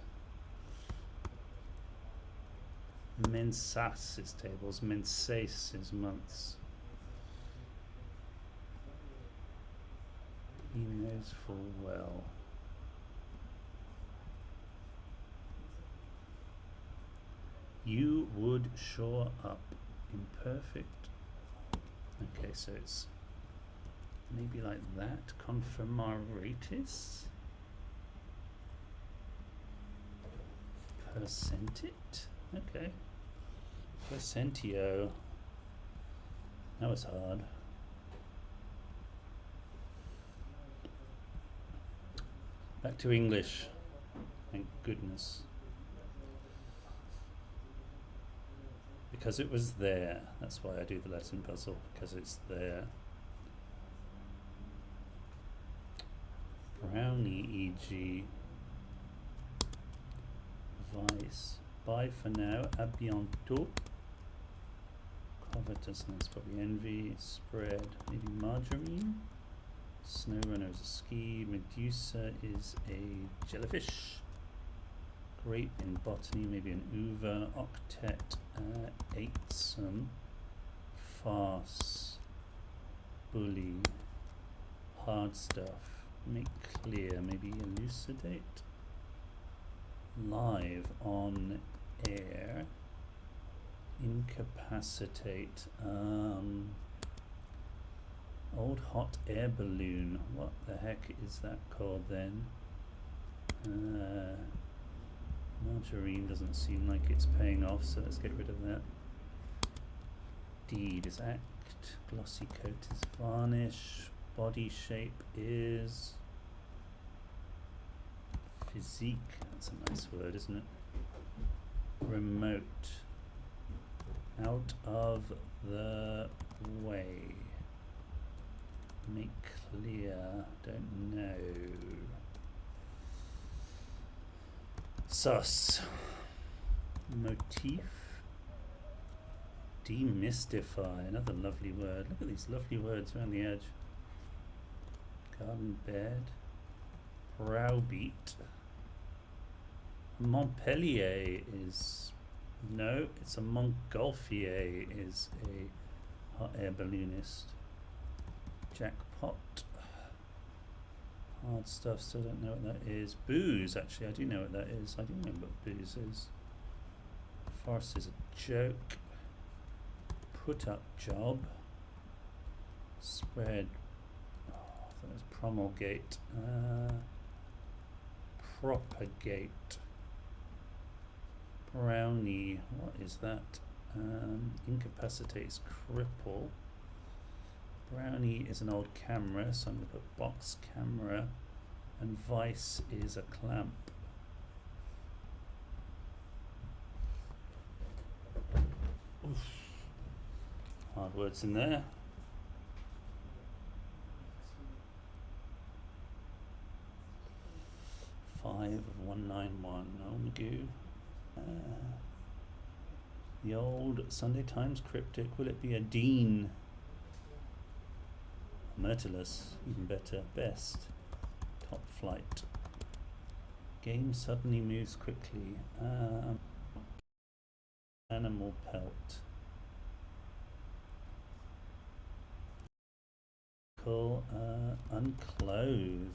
Mensas is tables. Menses is months. He knows full well. You would shore up. Imperfect. Okay, so it's maybe like that. Confirmaratis. Percentit. Okay. Percentio. That was hard. Back to English. Thank goodness. Because it was there. That's why I do the Latin puzzle, because it's there. Brownie, e.g. Vice. Bye for now. A bientôt. Covetousness, probably envy. Spread, maybe margarine. Snowrunner is a ski. Medusa is a jellyfish. Grape in botany, maybe an uva. Octet, eightsome. Farce. Bully. Hard stuff. Make clear, maybe elucidate. Live on air. Incapacitate. Old hot air balloon. What the heck is that called then? Margarine doesn't seem like it's paying off, so let's get rid of that. Deed is act. Glossy coat is varnish. Body shape is physique. That's a nice word, isn't it? Remote. Out of the way. Make clear. Don't know. Sus. Motif. Demystify. Another lovely word. Look at these lovely words around the edge. Garden bed. Browbeat. Montpellier is... No, it's a Montgolfier is a hot air balloonist. Jackpot. Hard stuff, still don't know what that is. Booze, actually, I do know what that is. I do know what booze is. Farce is a joke. Put up job. Spread. Oh, I thought it was promulgate. Propagate. Brownie, what is that? Incapacitates, cripple. Brownie is an old camera, so I'm going to put box camera, and vice is a clamp. Oof. Hard words in there. Five of 191. Omegu. The old Sunday Times cryptic. Will it be a Dean? Myrtilus, even better. Best. Top flight. Game suddenly moves quickly. Animal pelt. Cool. Unclothed.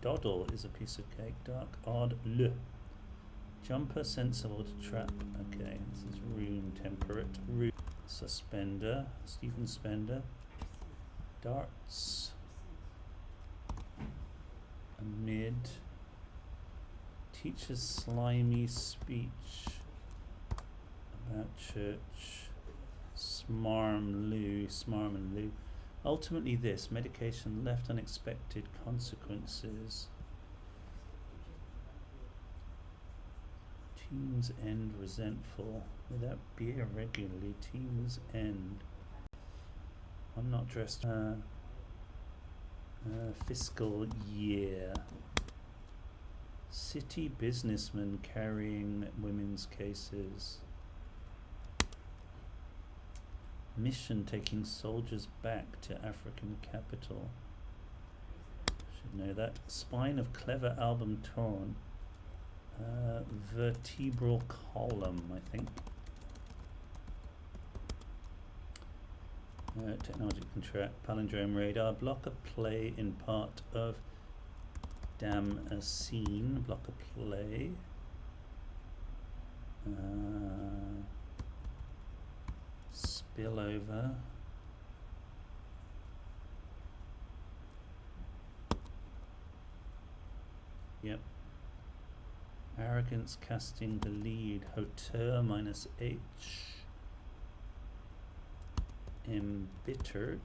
Doddle is a piece of cake. Dark. Odd. Le. Jumper sensible to trap. Okay, this is room temperate. Room. Suspender. Stephen Spender. Darts. Amid. Teacher's slimy speech about church. Smarm and Lou. Ultimately this, medication left unexpected consequences. Teams end resentful. Without beer regularly, teams end. I'm not dressed. Fiscal year. City businessman carrying women's cases. Mission taking soldiers back to African capital. Should know that. Spine of clever album torn. Vertebral column, I think. Technology contract. Palindrome radar. Block a play in part of damn a scene. Block a play. Spillover. Yep. Arrogance casting the lead. Hauteur minus H. Embittered.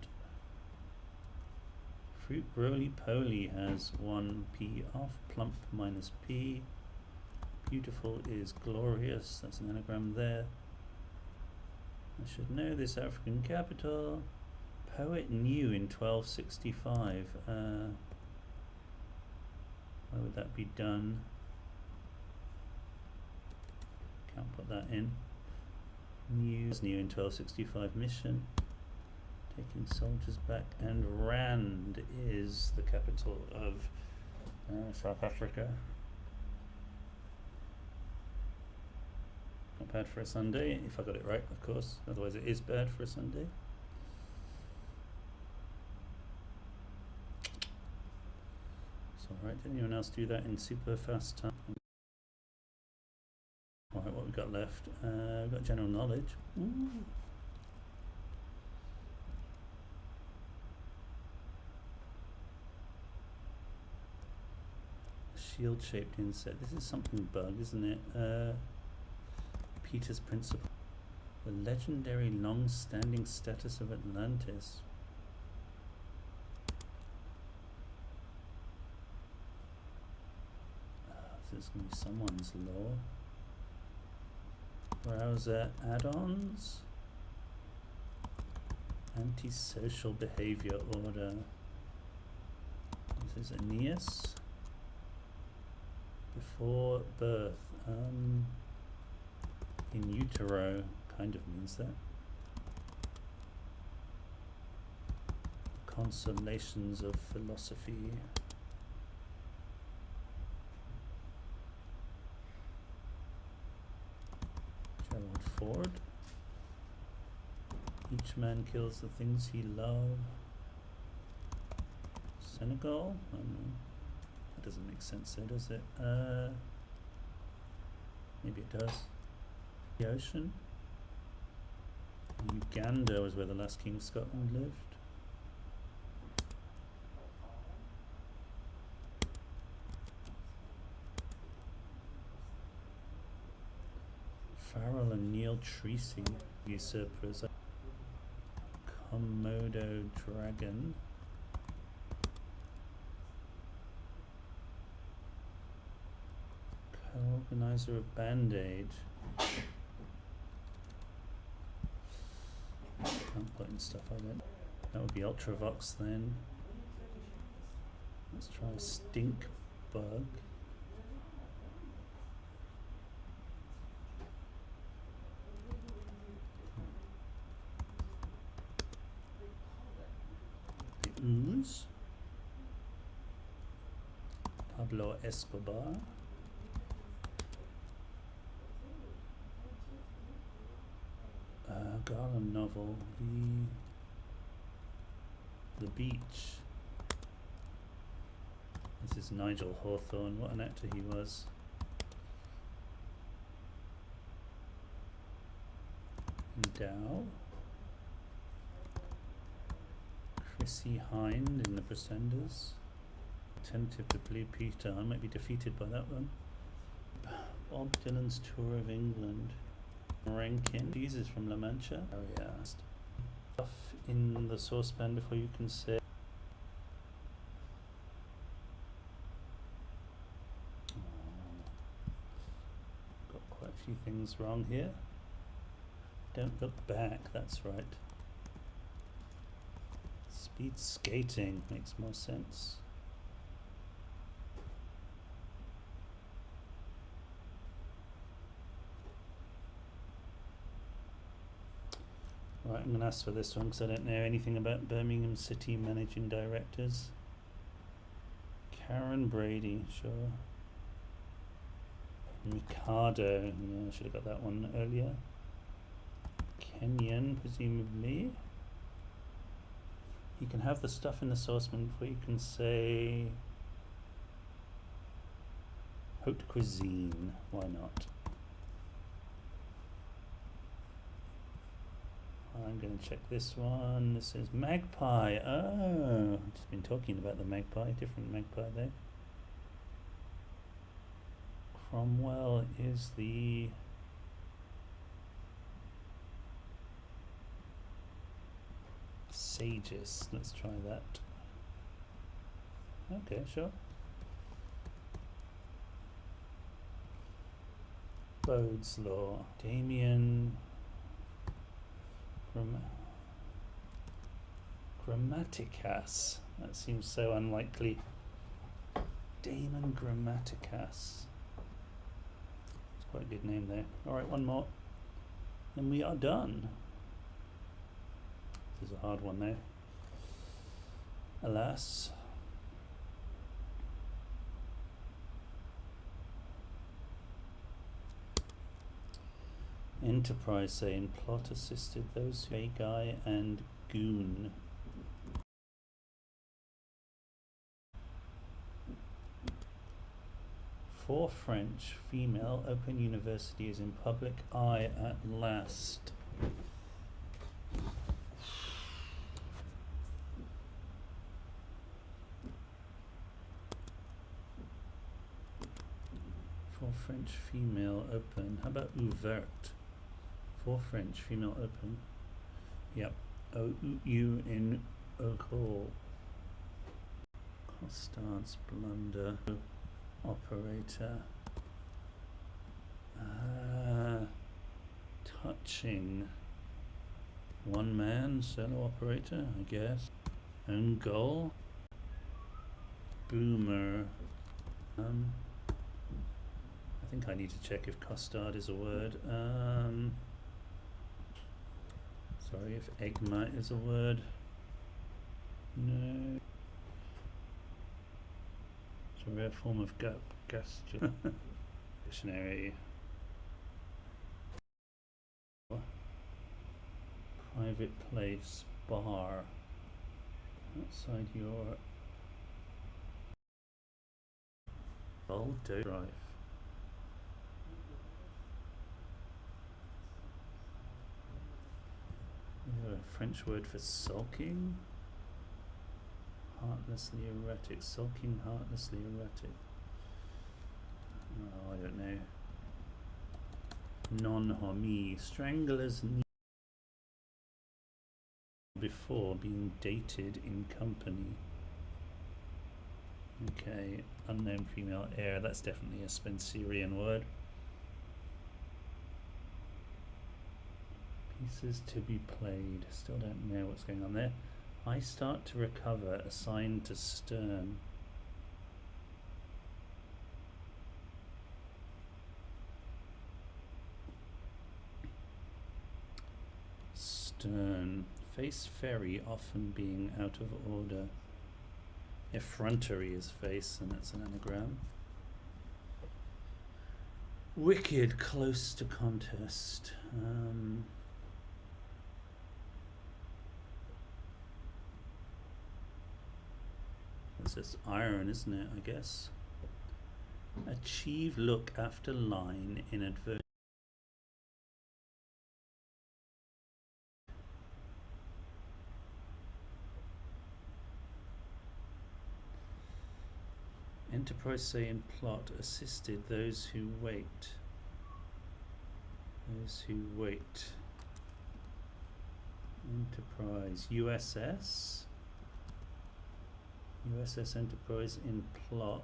Fruit roly-poly has 1p off. Plump minus P. Beautiful is glorious. That's an anagram there. I should know this African capital. Poet new in 1265. Where would that be done? Can't put that in. New in 1265 mission. Taking soldiers back, and Rand is the capital of South Africa. Not bad for a Sunday, if I got it right, of course. Otherwise it is bad for a Sunday. It's alright. Did anyone else do that in super fast time? Alright, what we got left? We've got general knowledge. Ooh. Shield-shaped insect. This is something bug, isn't it? Peter's Principle. The legendary long-standing status of Atlantis. This is going to be someone's lore. Browser add-ons. Antisocial behavior order. This is Aeneas. Before birth. In utero kind of means that. Consolations of philosophy. Gerald Ford. Each man kills the things he loves. Senegal? I don't know. That doesn't make sense there, does it? Maybe it does. The ocean. Uganda was where the last King of Scotland lived. Farrell and Neil Treacy, usurpers. Komodo dragon. Co-organizer of Band-Aid. Can't put in stuff I don't. That would be Ultravox then. Let's try Stink Bug. The Ooze. Pablo Escobar. Garland novel, The Beach. This is Nigel Hawthorne. What an actor he was. Dow. Chrissy Hind in The Pretenders. Attentive to Blue Peter. I might be defeated by that one. Bob Dylan's Tour of England. Rankin. Jesus from La Mancha. Oh yeah. Stuff in the saucepan before you can say. Got quite a few things wrong here. Don't look back, that's right. Speed skating makes more sense. Right, I'm going to ask for this one because I don't know anything about Birmingham City managing directors. Karen Brady, sure. Ricardo, yeah, I should have got that one earlier. Kenyan, presumably. You can have the stuff in the saucepan before you can say haute cuisine. Why not? I'm going to check this one. This is magpie. Oh, I've just been talking about the magpie. Different magpie there. Cromwell is the sages. Let's try that. Okay, sure. Bode's Law. Damien Grammaticas. That seems so unlikely. Damon Grammaticas. It's Quite a good name there. Alright, one more. And we are done. This is a hard one though. Alas. Enterprise saying plot assisted those who guy and goon. For French, female open university is in public eye at last. For French, female open. How about ouverte? For French, female open. Yep. O-U in Ocol. Costard's blunder. Operator. Touching. One man, solo operator, I guess. Own goal. Boomer. I think I need to check if costard is a word. Sorry, if eggmite is a word. No. It's a rare form of gas. Dictionary. Private place, bar. Outside your drive. A French word for sulking. Heartlessly erratic. Sulking, heartlessly erratic. Oh, I don't know. Non-homi. Stranglers before being dated in company. Okay, unknown female heir. That's definitely a Spencerian word. Pieces to be played. Still don't know what's going on there. I start to recover. Assigned to stern. Stern. Face ferry often being out of order. Effrontery is face, and that's an anagram. Wicked, close to contest. It's just iron, isn't it, I guess? Achieve look after line in advert. Enterprise say in plot assisted those who wait. Those who wait. Enterprise USS. USS Enterprise in plot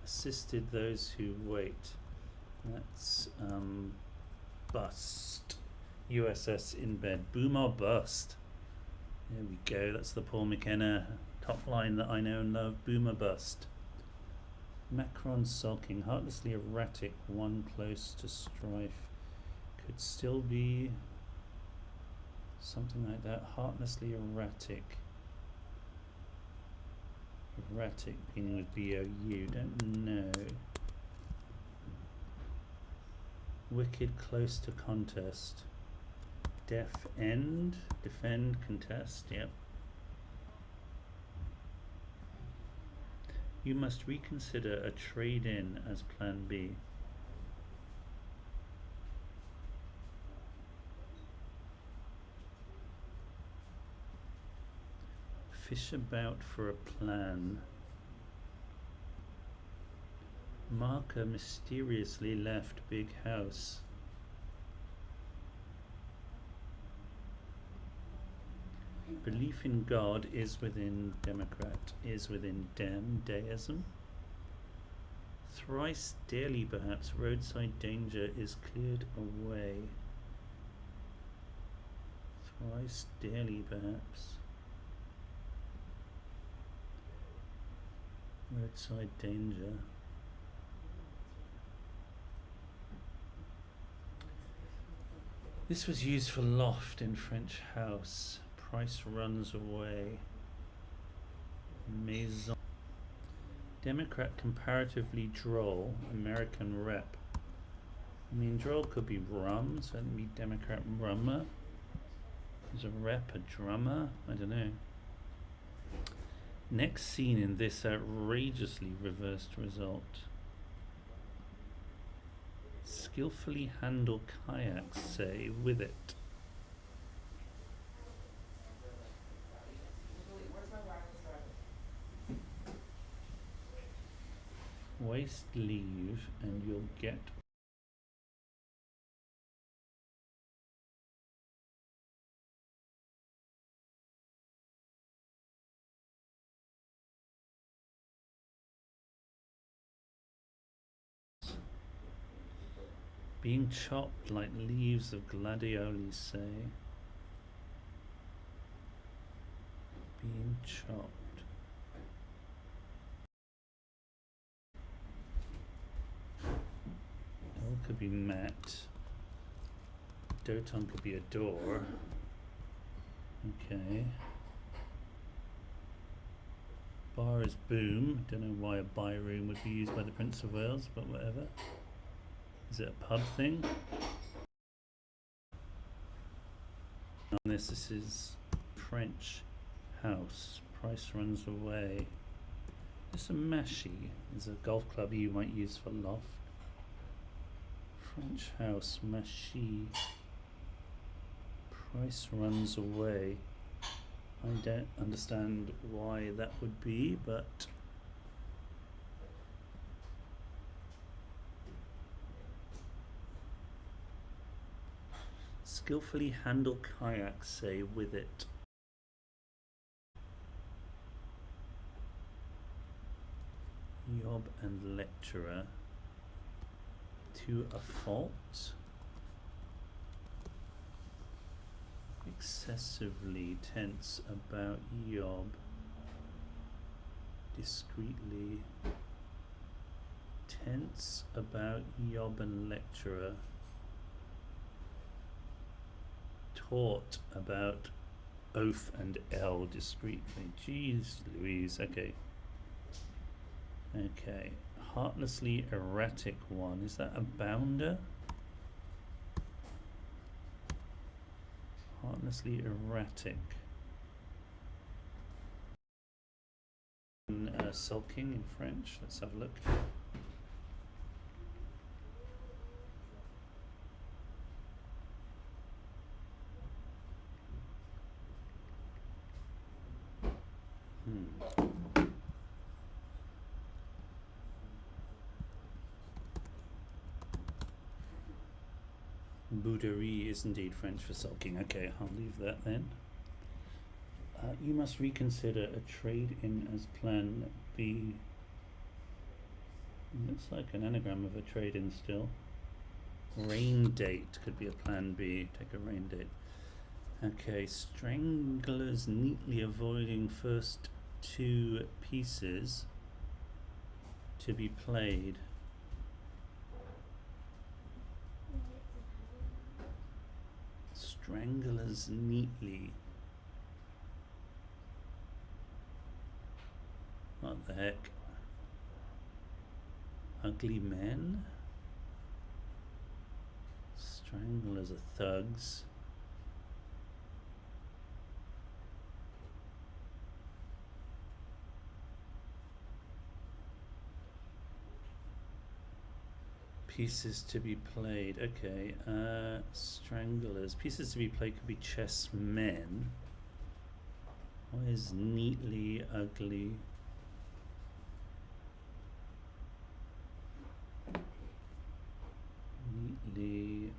assisted those who wait. That's bust. USS in bed. Boom or bust. There we go. That's the Paul McKenna top line that I know and love. Boom or bust. Macron sulking. Heartlessly erratic. One close to strife. Could still be something like that. Heartlessly erratic. Erratic beginning with B-O-U. Don't know. Wicked close to contest. Def end. Defend, contest. Yep. You must reconsider a trade-in as plan B. Fish about for a plan. Marker mysteriously left big house. Belief in God is within Democrat, is within deism. Thrice daily perhaps, roadside danger is cleared away. Thrice daily perhaps. Roadside danger. This was used for loft in French house. Price runs away. Maison. Democrat comparatively droll. American rep. I mean, droll could be rum, so let me Democrat rummer. Is a rep a drummer? I don't know. Next scene in this outrageously reversed result. Skillfully handle kayaks, say, with it. Waste leave and you'll get being chopped like leaves of gladioli, say. Being chopped. L could be mat. Doton could be a door. Okay. Bar is boom. Don't know why a buy room would be used by the Prince of Wales, but whatever. Is it a pub thing? On this is French house. Price runs away. This a mashie is a golf club you might use for loft. French house, mashie. Price runs away. I don't understand why that would be, but skillfully handle kayaks, say, with it. Yob and lecturer to a fault. Excessively tense about Yob. Discreetly tense about Yob and lecturer. Taught about oath and L discreetly. Jeez Louise, okay. Okay. Heartlessly erratic one. Is that a bounder? Heartlessly erratic. Sulking in French. Let's have a look. Bouderie is indeed French for sulking. Okay, I'll leave that then. You must reconsider a trade in as plan B. Looks like an anagram of a trade in still. Rain date could be a plan B. Take a rain date. Okay, stranglers neatly avoiding first two pieces to be played. Stranglers neatly. What the heck? Ugly men? Stranglers are thugs. Pieces to be played. Okay. Stranglers. Pieces to be played could be chessmen. What is neatly ugly? Neatly.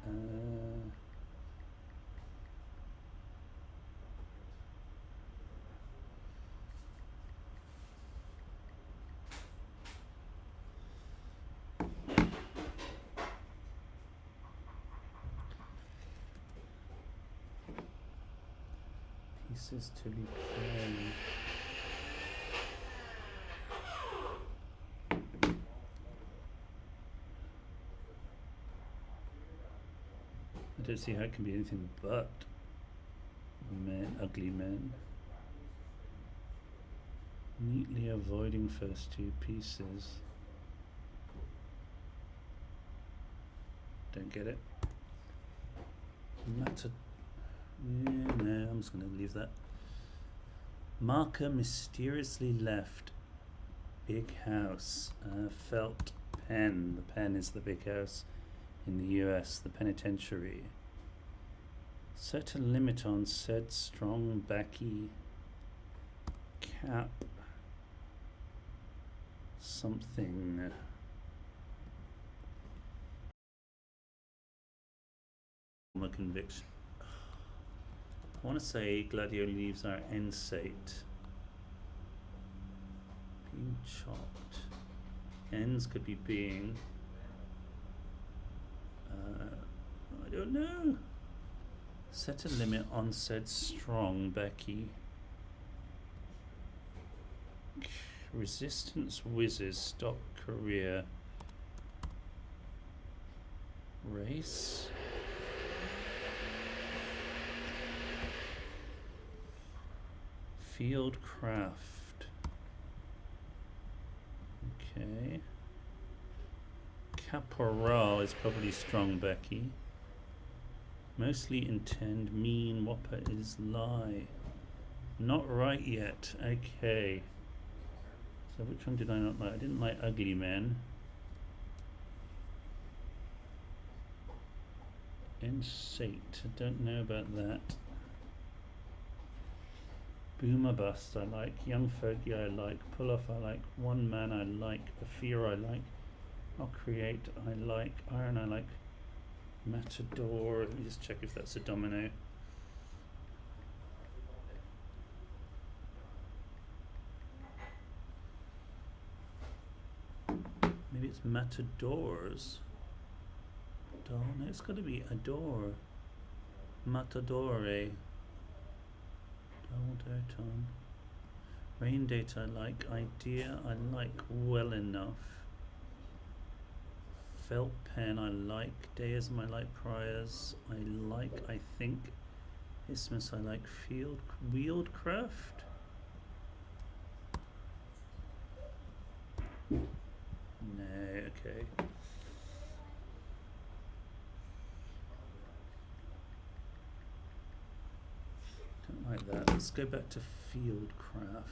Pieces to be played. I don't see how it can be anything but men, ugly men. Neatly avoiding first two pieces. Don't get it. Yeah, no, I'm just going to leave that. Marker mysteriously left. Big house. Felt pen. The pen is the big house in the US, the penitentiary. Set a limit on said strong backy cap. Something. A conviction. I want to say gladioli leaves are ensate. Being chopped. Ends could be being. I don't know. Set a limit on said strong Becky. Resistance whizzes. Stop career. Race. Field craft. Okay. Caporal is probably strong Becky. Mostly intend mean whopper is lie. Not right yet. Okay. So which one did I not like? I didn't like ugly men. Insate. I don't know about that. Boomer bust I like. Young fogey I like. Pull off I like. One man I like. The fear I like. I'll create I like. Iron I like. Matador. Let me just check if that's a domino. Maybe it's matadors. No, it's got to be adore. Matadore. Tom. Rain date I like. Idea I like well enough. Felt pen I like. Deism I like. Priors I like. I think. Isthmus I like. Field wheeldcraft. No, okay. Don't like that. Let's go back to fieldcraft.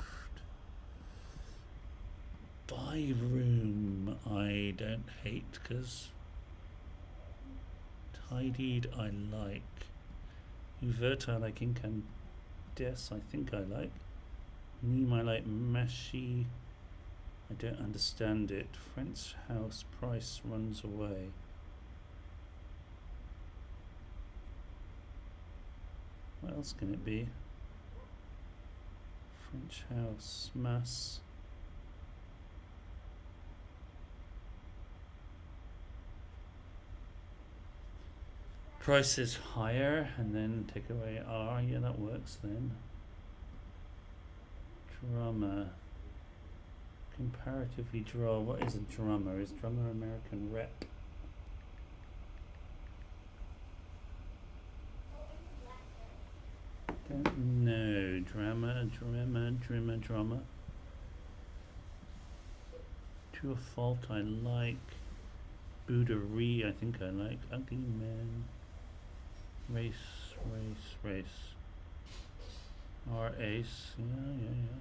Buy room I don't hate because tidied I like. Uvert I like. Incandes I think I like. Neem I like. Mashy I don't understand it. French house price runs away. What else can it be? French house, mass. Price is higher and then take away R. Yeah, that works then. Drummer. Comparatively draw. What is a drummer? Is drummer American rep? Don't know. Drama. To a fault I like. Bouderie I think I like. Ugly man. Race. R ace. Yeah.